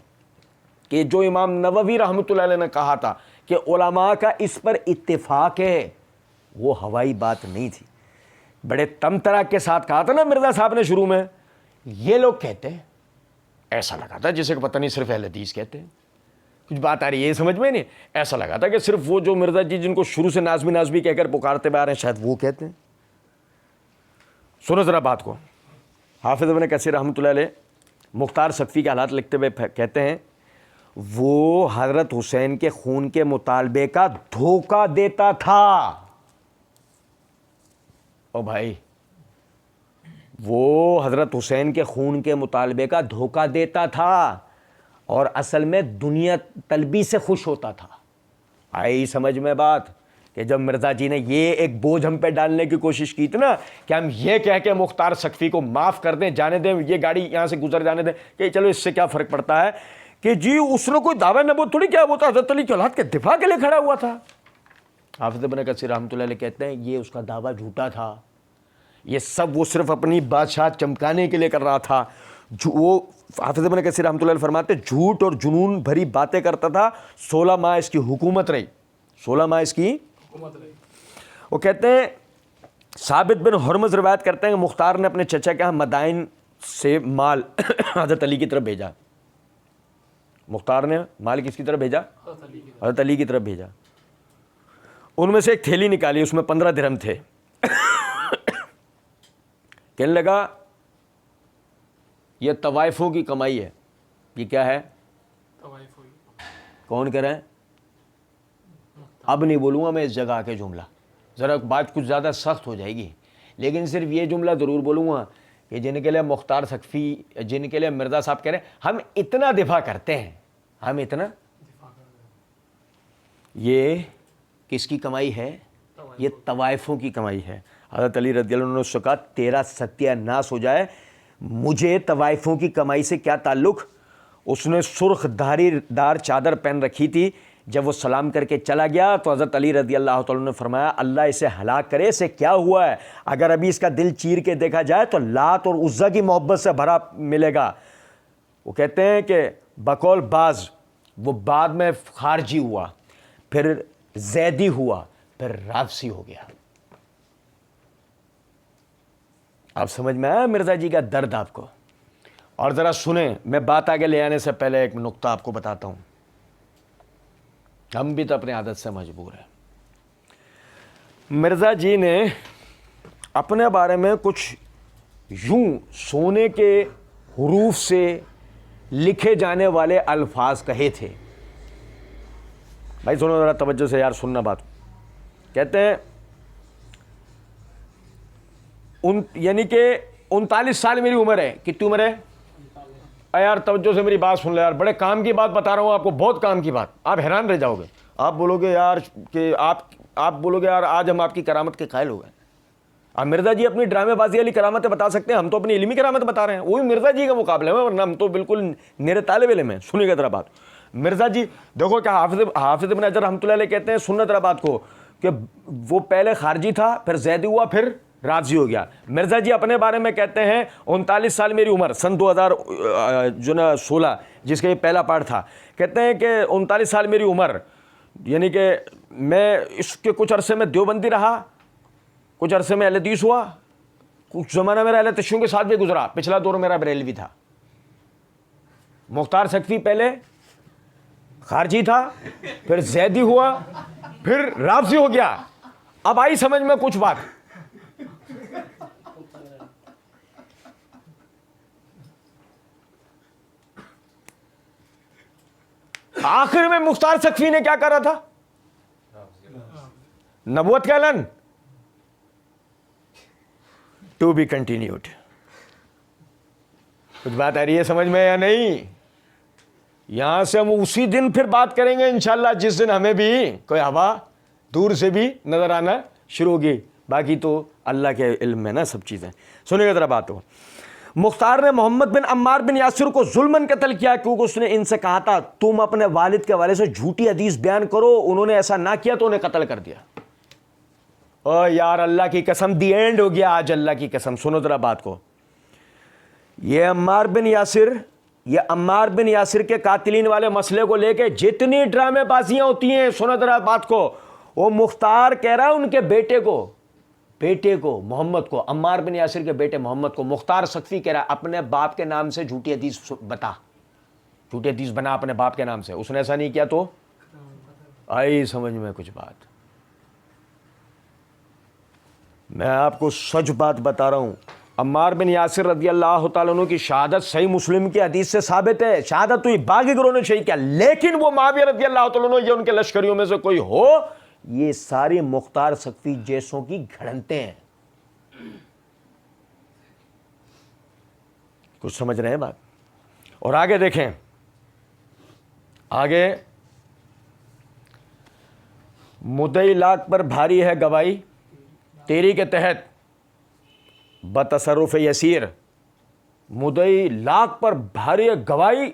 کہ جو امام نووی رحمۃ اللہ علیہ نے کہا تھا کہ علماء کا اس پر اتفاق ہے، وہ ہوائی بات نہیں تھی۔ بڑے تمترا کے ساتھ کہا تھا نا مرزا صاحب نے شروع میں، یہ لوگ کہتے ہیں، ایسا لگا تھا جسے کہ پتہ نہیں صرف اہل حدیث کہتے ہیں، کچھ بات آ رہی ہے یہ سمجھ میں نہیں، ایسا لگا تھا کہ صرف وہ جو مرزا جی جن کو شروع سے نازمی کہہ کر پکارتے آ رہے ہیں شاید وہ کہتے ہیں۔ سنو ذرا بات کو، حافظ ابن کثیر رحمۃ اللہ علیہ مختار سقفی کے حالات لکھتے ہوئے کہتے ہیں، وہ حضرت حسین کے خون کے مطالبے کا دھوکہ دیتا تھا۔ او بھائی، وہ حضرت حسین کے خون کے مطالبے کا دھوکہ دیتا تھا اور اصل میں دنیا طلبی سے خوش ہوتا تھا۔ آئی سمجھ میں بات کہ جب مرزا جی نے یہ ایک بوجھ ہم پہ ڈالنے کی کوشش کی تھی نا کہ ہم یہ کہہ کے مختار سقفی کو معاف کر دیں، جانے دیں، یہ گاڑی یہاں سے گزر جانے دیں کہ چلو اس سے کیا فرق پڑتا ہے، کہ جی اس نے کوئی دعویٰ نبوت تھوڑی کیا، وہ تو حضرت علی کی اولاد کے دفاع کے لیے کھڑا ہوا تھا۔ حافظ ابن کثیر رحمۃ اللہ علیہ کہتے ہیں یہ اس کا دعویٰ جھوٹا تھا، یہ سب وہ صرف اپنی بادشاہ چمکانے کے لیے کر رہا تھا۔ وہ حافظ ابن کثیر رحمۃ اللہ علیہ فرماتے جھوٹ اور جنون بھری باتیں کرتا تھا، 16 ماہ اس کی حکومت رہی، 16 ماہ اس کی حکومت رہی۔ وہ کہتے ہیں، ثابت بن حرمز روایت کرتے ہیں کہ مختار نے اپنے چچا کے ہاں مدائن سے مال حضرت علی کی طرف بھیجا۔ مختار نے مال کس کی طرف بھیجا؟ حضرت علی کی طرف بھیجا۔ ان میں سے ایک تھیلی نکالی، اس میں 15 درہم تھے۔ کہنے لگا یہ طوائفوں کی کمائی ہے۔ یہ کیا ہے؟ کون کہہ رہے ہیں؟ اب نہیں بولوں گا میں اس جگہ کے جملہ، ذرا بات کچھ زیادہ سخت ہو جائے گی، لیکن صرف یہ جملہ ضرور بولوں گا کہ جن کے لیے مختار سقفی، جن کے لیے مرزا صاحب کہہ رہے ہیں ہم اتنا دفاع کرتے ہیں، ہم اتنا، یہ کس کی کمائی ہے؟ یہ طوائفوں کی کمائی ہے۔ حضرت علی رضی اللہ عنہ نے اس سے کہا تیرا ستیہ ناس ہو جائے، مجھے طوائفوں کی کمائی سے کیا تعلق؟ اس نے سرخ دھاری دار چادر پہن رکھی تھی، جب وہ سلام کر کے چلا گیا تو حضرت علی رضی اللہ تعالیٰ نے فرمایا اللہ اسے ہلاک کرے، اسے کیا ہوا ہے؟ اگر ابھی اس کا دل چیر کے دیکھا جائے تو لات اور عزا کی محبت سے بھرا ملے گا۔ وہ کہتے ہیں کہ بقول بعض وہ بعد میں خارجی ہوا، پھر زیدی ہوا، پھر رافضی ہو گیا۔ آپ سمجھ میں آیا مرزا جی کا درد آپ کو؟ اور ذرا سنیں، میں بات آگے لے آنے سے پہلے ایک نقطہ آپ کو بتاتا ہوں، ہم بھی تو اپنی عادت سے مجبور ہیں۔ مرزا جی نے اپنے بارے میں کچھ یوں سونے کے حروف سے لکھے جانے والے الفاظ کہے تھے۔ بھائی سنو ذرا توجہ سے یار، سننا بات۔ کہتے ہیں یعنی کہ 39 سال میری عمر ہے۔ کتنی عمر ہے؟ یار توجہ سے میری بات سن لے یار، بڑے کام کی بات بتا رہا ہوں آپ کو، بہت کام کی بات، آپ حیران رہ جاؤ گے۔ آپ بولو گے یار کہ آپ بولو گے یار آج ہم آپ کی کرامت کے قائل ہو گئے۔ آپ مرزا جی اپنی ڈرامے بازی والی کرامتیں بتا سکتے ہیں، ہم تو اپنی علمی کرامت بتا رہے ہیں، وہ بھی مرزا جی کا مقابلہ ہے، ورنہ ہم تو بالکل میرے طالب علم ہیں۔ سنیے گا ذرا بات۔ مرزا جی دیکھو کیا حافظ ابن حجر رحمۃ اللہ علیہ کہتے ہیں، سننا ذرا بات کو، کہ وہ پہلے خارجی تھا، پھر زیدی ہوا، پھر رافضی ہو گیا۔ مرزا جی اپنے بارے میں کہتے ہیں 39 سال میری عمر، سن 2016 جس کا یہ پہلا پارٹ تھا، کہتے ہیں کہ 39 سال میری عمر، یعنی کہ میں اس کے کچھ عرصے میں دیوبندی رہا، کچھ عرصے میں اہل حدیث ہوا، کچھ زمانہ میرا اہل تشیع کے ساتھ بھی گزرا، پچھلا دور میرا بریلوی تھا۔ مختار سقفی پہلے خارجی تھا، پھر زیدی ہوا، پھر رافضی ہو گیا۔ اب آئی سمجھ میں کچھ بات؟ آخر میں مختار سقفی نے کیا کرا تھا؟ نبوت کا اعلان، ٹو بی کنٹینیوڈ۔ کچھ بات آ رہی ہے سمجھ میں یا نہیں؟ یہاں سے ہم اسی دن پھر بات کریں گے انشاءاللہ جس دن ہمیں بھی کوئی ہوا دور سے بھی نظر آنا شروع ہوگی. باقی تو اللہ کے علم میں نا سب چیزیں. سنیں گے ذرا بات ہو. مختار نے محمد بن عمار بن یاسر کو ظلماً قتل کیا کیونکہ اس نے ان سے کہا تھا تم اپنے والد کے حوالے سے جھوٹی حدیث بیان کرو. انہوں نے ایسا نہ کیا تو انہیں قتل کر دیا. او یار اللہ کی قسم دی اینڈ ہو گیا آج. اللہ کی قسم سنو ذرا بات کو. یہ عمار بن یاسر کے قاتلین والے مسئلے کو لے کے جتنی ڈرامے بازیاں ہوتی ہیں سنو ذرا بات کو. وہ مختار کہہ رہا ہے ان کے بیٹے کو محمد کو, عمار بن یاسر کے بیٹے محمد کو مختار سقفی کہہ رہا ہے اپنے باپ کے نام سے جھوٹی حدیث بنا اپنے باپ کے نام سے. اس نے ایسا نہیں کیا تو آئی سمجھ میں کچھ بات. میں آپ کو سچ بات بتا رہا ہوں. عمار بن یاسر رضی اللہ تعالیٰ عنہ کی شہادت صحیح مسلم کی حدیث سے ثابت ہے. شہادت ہوئی باقی گروہوں نے شہید کیا, لیکن وہ معاویہ رضی اللہ تعالیٰ عنہ یہ ان کے لشکریوں میں سے کوئی ہو, یہ ساری مختار سقفی جیسوں کی گھڑنتے ہیں. کچھ سمجھ رہے ہیں بات. اور آگے دیکھیں, آگے مدعی لاکھ پر بھاری ہے گواہی تیری کے تحت بتصرف یسیر. مدعی لاکھ پر بھاری ہے گواہی,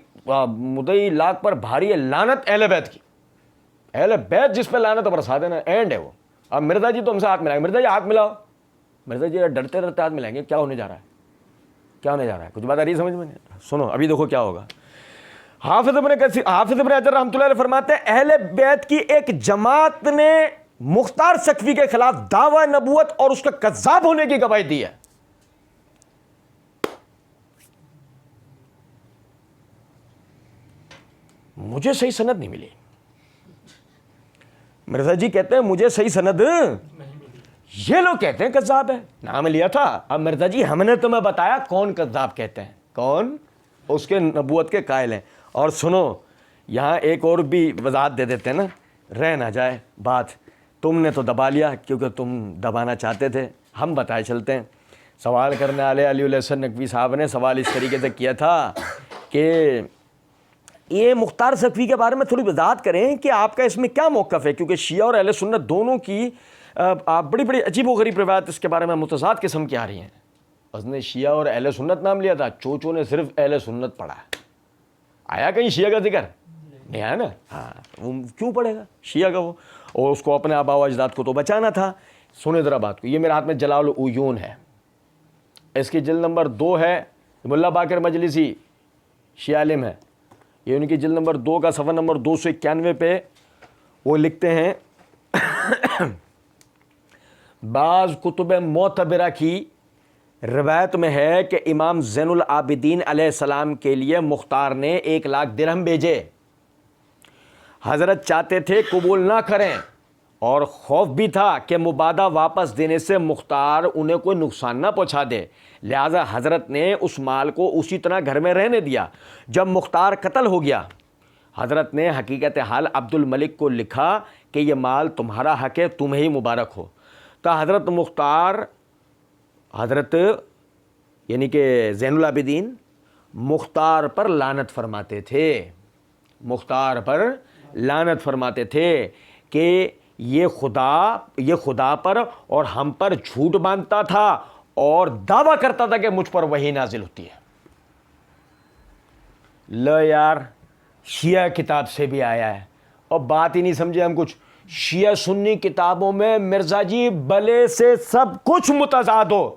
مدعی لاکھ پر بھاری ہے لعنت اہل بیت کی. اہل بیت جس پہ لعنت برسا دینا اینڈ ہے وہ. اب مرزا جی تو ہم سے ہاتھ ملائیں گے, مرزا جی ہاتھ ملاؤ, مرزا جی ڈرتے ہاتھ ملائیں گے. کیا ہونے جا رہا ہے کچھ بات آ رہی ہے سمجھ میں. سنو ابھی دیکھو کیا ہوگا. حافظ ابن حجر رحمۃ اللہ علیہ فرماتے ہیں اہل بیت کی ایک جماعت نے مختار سقفی کے خلاف دعوی نبوت اور اس کے کذاب ہونے کی گواہی دی ہے. مجھے صحیح سند نہیں ملی. مرزا جی کہتے ہیں مجھے صحیح سند, یہ لوگ کہتے ہیں کذاب ہے. نام لیا تھا. اب مرزا جی ہم نے تمہیں بتایا کون کذاب کہتے ہیں, کون اس کے نبوت کے قائل ہیں. اور سنو یہاں ایک اور بھی وضاحت دے دیتے ہیں نا, رہ نہ جائے بات. تم نے تو دبا لیا کیونکہ تم دبانا چاہتے تھے, ہم بتائے چلتے ہیں. سوال کرنے والے علی الحسن نقوی صاحب نے سوال اس طریقے سے کیا تھا کہ یہ مختار سقفی کے بارے میں تھوڑی وضاحت کریں کہ آپ کا اس میں کیا موقف ہے, کیونکہ شیعہ اور اہل سنت دونوں کی بڑی بڑی عجیب و غریب روایت اس کے بارے میں متضاد قسم کی آ رہی ہیں. اس نے شیعہ اور اہل سنت نام لیا تھا, چوچو نے صرف اہل سنت پڑھا ہے. آیا کہیں شیعہ کا ذکر نہیں آیا نا. ہاں وہ کیوں پڑھے گا شیعہ کا وہ, اور اس کو اپنے آبا و اجداد کو تو بچانا تھا. سنیں ذرا بات کو. یہ میرے ہاتھ میں جلال العیون ہے, اس کی جلد نمبر 2 ہے. ملا باقر مجلسی شیعہ عالم ہے, یہ ان کی جلد نمبر 2 کا صفحہ نمبر 291 پہ وہ لکھتے ہیں بعض کتب معتبرہ کی روایت میں ہے کہ امام زین العابدین علیہ السلام کے لیے مختار نے 1 لاکھ درہم بھیجے. حضرت چاہتے تھے قبول نہ کریں اور خوف بھی تھا کہ مبادہ واپس دینے سے مختار انہیں کوئی نقصان نہ پہنچا دے, لہذا حضرت نے اس مال کو اسی طرح گھر میں رہنے دیا. جب مختار قتل ہو گیا حضرت نے حقیقت حال عبد الملک کو لکھا کہ یہ مال تمہارا حق ہے, تمہیں ہی مبارک ہو. تو حضرت یعنی کہ زین العابدین مختار پر لعنت فرماتے تھے, مختار پر لعنت فرماتے تھے کہ یہ خدا پر اور ہم پر جھوٹ باندھتا تھا اور دعویٰ کرتا تھا کہ مجھ پر وحی نازل ہوتی ہے. لو یار شیعہ کتاب سے بھی آیا ہے اور بات ہی نہیں سمجھے ہم کچھ. شیعہ سنی کتابوں میں مرزا جی بلے سے سب کچھ متضاد ہو,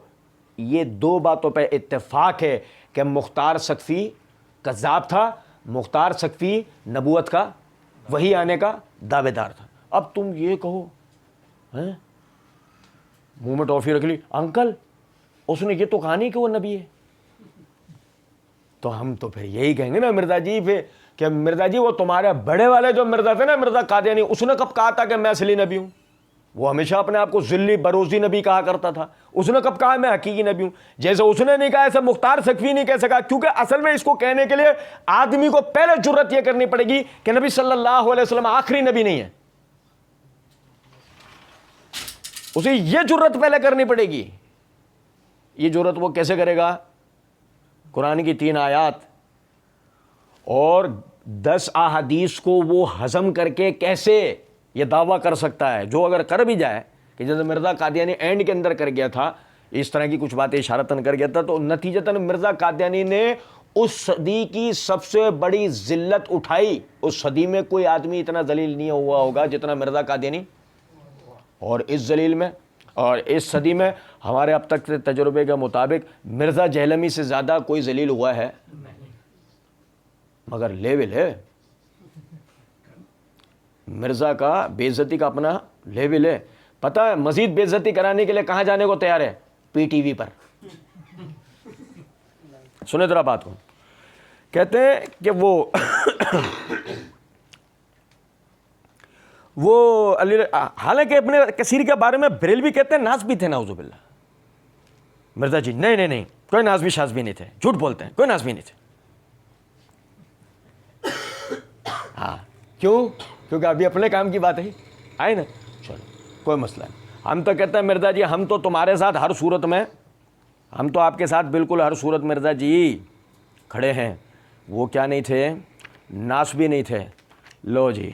یہ 2 باتوں پہ اتفاق ہے کہ مختار سقفی کذاب تھا, مختار سقفی نبوت کا وحی آنے کا دعوے دار تھا. اب تم یہ کہو منہ میں ٹافی رکھ لی, انکل اس نے یہ تو کہا نہیں کہ وہ نبی ہے, تو ہم تو پھر یہی کہیں گے نا مرزا جی پہ کہ مرزا جی وہ تمہارے بڑے والے جو مرزا تھے نا مرزا قادیانی, اس نے کب کہا تھا کہ میں اصلی نبی ہوں؟ وہ ہمیشہ اپنے آپ کو ذلی بروزی نبی کہا کرتا تھا. اس نے کب کہا میں حقیقی نبی ہوں؟ جیسے اس نے نہیں کہا ایسے مختار سقفی نہیں کہہ سکا, کیونکہ اصل میں اس کو کہنے کے لیے آدمی کو پہلے جرت یہ کرنی پڑے گی کہ نبی صلی اللہ علیہ وسلم آخری نبی نہیں ہے. اسے یہ جرت پہلے کرنی پڑے گی. یہ جرت وہ کیسے کرے گا؟ قرآن کی 3 آیات اور 10 احادیث کو وہ ہضم کر کے کیسے یہ دعویٰ کر سکتا ہے؟ جو اگر کر بھی جائے کہ جیسے مرزا قادیانی اینڈ کے اندر کر گیا تھا، اس طرح کی کچھ باتیں اشارتاً کر گیا تھا، تو نتیجتاً مرزا قادیانی نے اس صدی کی سب سے بڑی ذلت اٹھائی۔ اس صدی میں کوئی آدمی اتنا ذلیل نہیں ہوا ہوگا جتنا مرزا قادیانی، اور اس ذلیل میں اور اس صدی میں ہمارے اب تک کے تجربے کے مطابق مرزا جہلمی سے زیادہ کوئی ذلیل ہوا ہے؟ مگر لیول ہے، مرزا کا بے عزتی کا اپنا لیول ہے۔ پتہ ہے مزید بے عزتی کرانے کے لیے کہاں جانے کو تیار ہے؟ پی ٹی وی پر۔ سنیں ذرا بات کو، کہتے ہیں کہ وہ حالانکہ ابن کثیر کے بارے میں بریلوی کہتے ہیں ناز بھی تھے، نعوذ باللہ۔ مرزا جی نہیں کوئی نازبی شازبی نہیں تھے، جھوٹ بولتے ہیں، کوئی نازبی نہیں تھے۔ ہاں کیوں؟ کیونکہ ابھی اپنے کام کی بات ہے آئے نا، چلو کوئی مسئلہ نہیں۔ ہم تو کہتے ہیں مرزا جی ہم تو تمہارے ساتھ ہر صورت میں، ہم تو آپ کے ساتھ بالکل ہر صورت مرزا جی کھڑے ہیں۔ وہ کیا نہیں تھے؟ ناسبی نہیں تھے۔ لو جی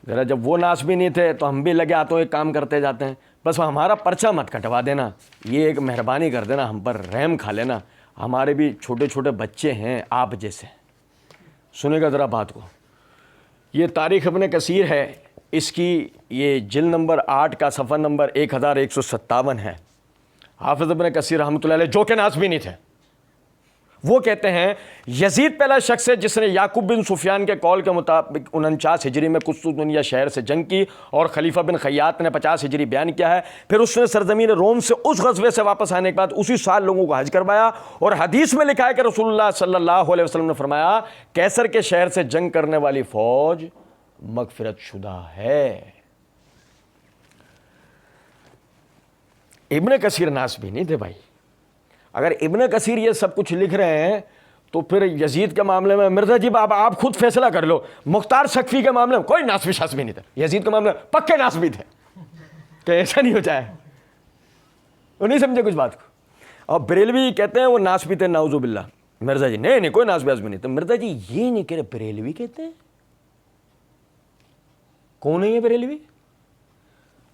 ذرا جب وہ ناسبی نہیں تھے تو ہم بھی لگے ہاتھوں ایک کام کرتے جاتے ہیں، بس ہمارا پرچہ مت کٹوا دینا، یہ ایک مہربانی کر دینا، ہم پر رحم کھا لینا، ہمارے بھی چھوٹے چھوٹے بچے ہیں آپ جیسے۔ سنے گا ذرا بات کو، یہ تاریخ ابن کثیر ہے، اس کی یہ جلد نمبر 8 کا صفحہ نمبر 1157 ہے۔ حافظ ابن کثیر رحمۃ اللہ علیہ جو کہ ناسبی نہیں تھے، وہ کہتے ہیں یزید پہلا شخص ہے جس نے یعقوب بن سفیان کے قول کے مطابق 49 ہجری میں قسطنطنیہ شہر سے جنگ کی، اور خلیفہ بن خیاط نے 50 ہجری بیان کیا ہے۔ پھر اس نے سرزمین روم سے اس غزوے سے واپس آنے کے بعد اسی سال لوگوں کو حج کروایا، اور حدیث میں لکھا ہے کہ رسول اللہ صلی اللہ علیہ وسلم نے فرمایا کیسر کے شہر سے جنگ کرنے والی فوج مغفرت شدہ ہے۔ ابن کثیر ناسبی نہیں تھے بھائی۔ اگر ابن کثیر یہ سب کچھ لکھ رہے ہیں تو پھر یزید کے معاملے میں مرزا جی آپ خود فیصلہ کر لو۔ مختار سقفی کے معاملے میں کوئی ناسبی شاسبی نہیں تھا، یزید کے معاملے میں پکے ناسبی تھے، کہ ایسا نہیں ہو جائے۔ وہ نہیں سمجھے کچھ بات کو۔ اور بریلوی کہتے ہیں وہ ناسبی تھے، نعوذ باللہ۔ مرزا جی نہیں کوئی ناسبی آسبی نہیں تھا۔ مرزا جی یہ نہیں کہہ رہے، بریلوی کہتے ہیں۔ کون ہے یہ بریلوی؟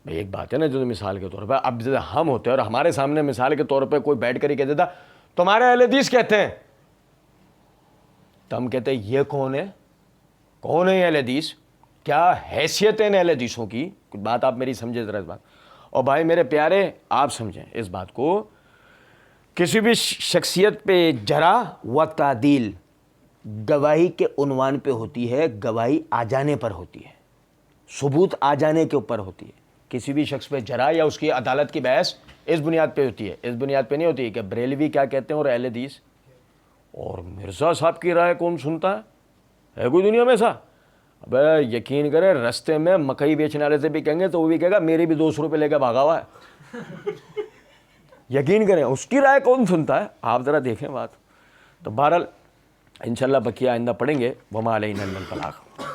بھائی ایک بات ہے نا، جو مثال کے طور پہ اب جیسے ہم ہوتے ہیں اور ہمارے سامنے مثال کے طور پہ کوئی بیٹھ کر ہی کہہ دیتا تمہارے اہل حدیث کہتے ہیں، تو ہم کہتے ہیں یہ کون ہے؟ کون ہے یہ اہل حدیث؟ کیا حیثیت ہے ان اہل حدیثوں کی؟ کچھ بات آپ میری سمجھے ذرا اس بات۔ اور بھائی میرے پیارے آپ سمجھیں اس بات کو، کسی بھی شخصیت پہ جرح و تعدیل گواہی کے عنوان پہ ہوتی ہے، گواہی آ جانے پر ہوتی ہے، ثبوت آ جانے کے اوپر ہوتی ہے۔ کسی بھی شخص پہ جرح یا اس کی عدالت کی بحث اس بنیاد پہ ہوتی ہے، اس بنیاد پہ نہیں ہوتی کہ بریلوی کیا کہتے ہیں اور اہل حدیث۔ اور مرزا صاحب کی رائے کون سنتا ہے کوئی دنیا میں ایسا؟ اب یقین کریں رستے میں مکئی بیچنے والے سے بھی کہیں گے تو وہ بھی کہے گا میرے بھی 200 روپے لے کے بھاگا ہوا ہے۔ یقین کریں اس کی رائے کون سنتا ہے؟ آپ ذرا دیکھیں بات۔ تو بہرحال انشاءاللہ بقیہ آئندہ پڑھیں گے۔ وما علینا الا البلاغ۔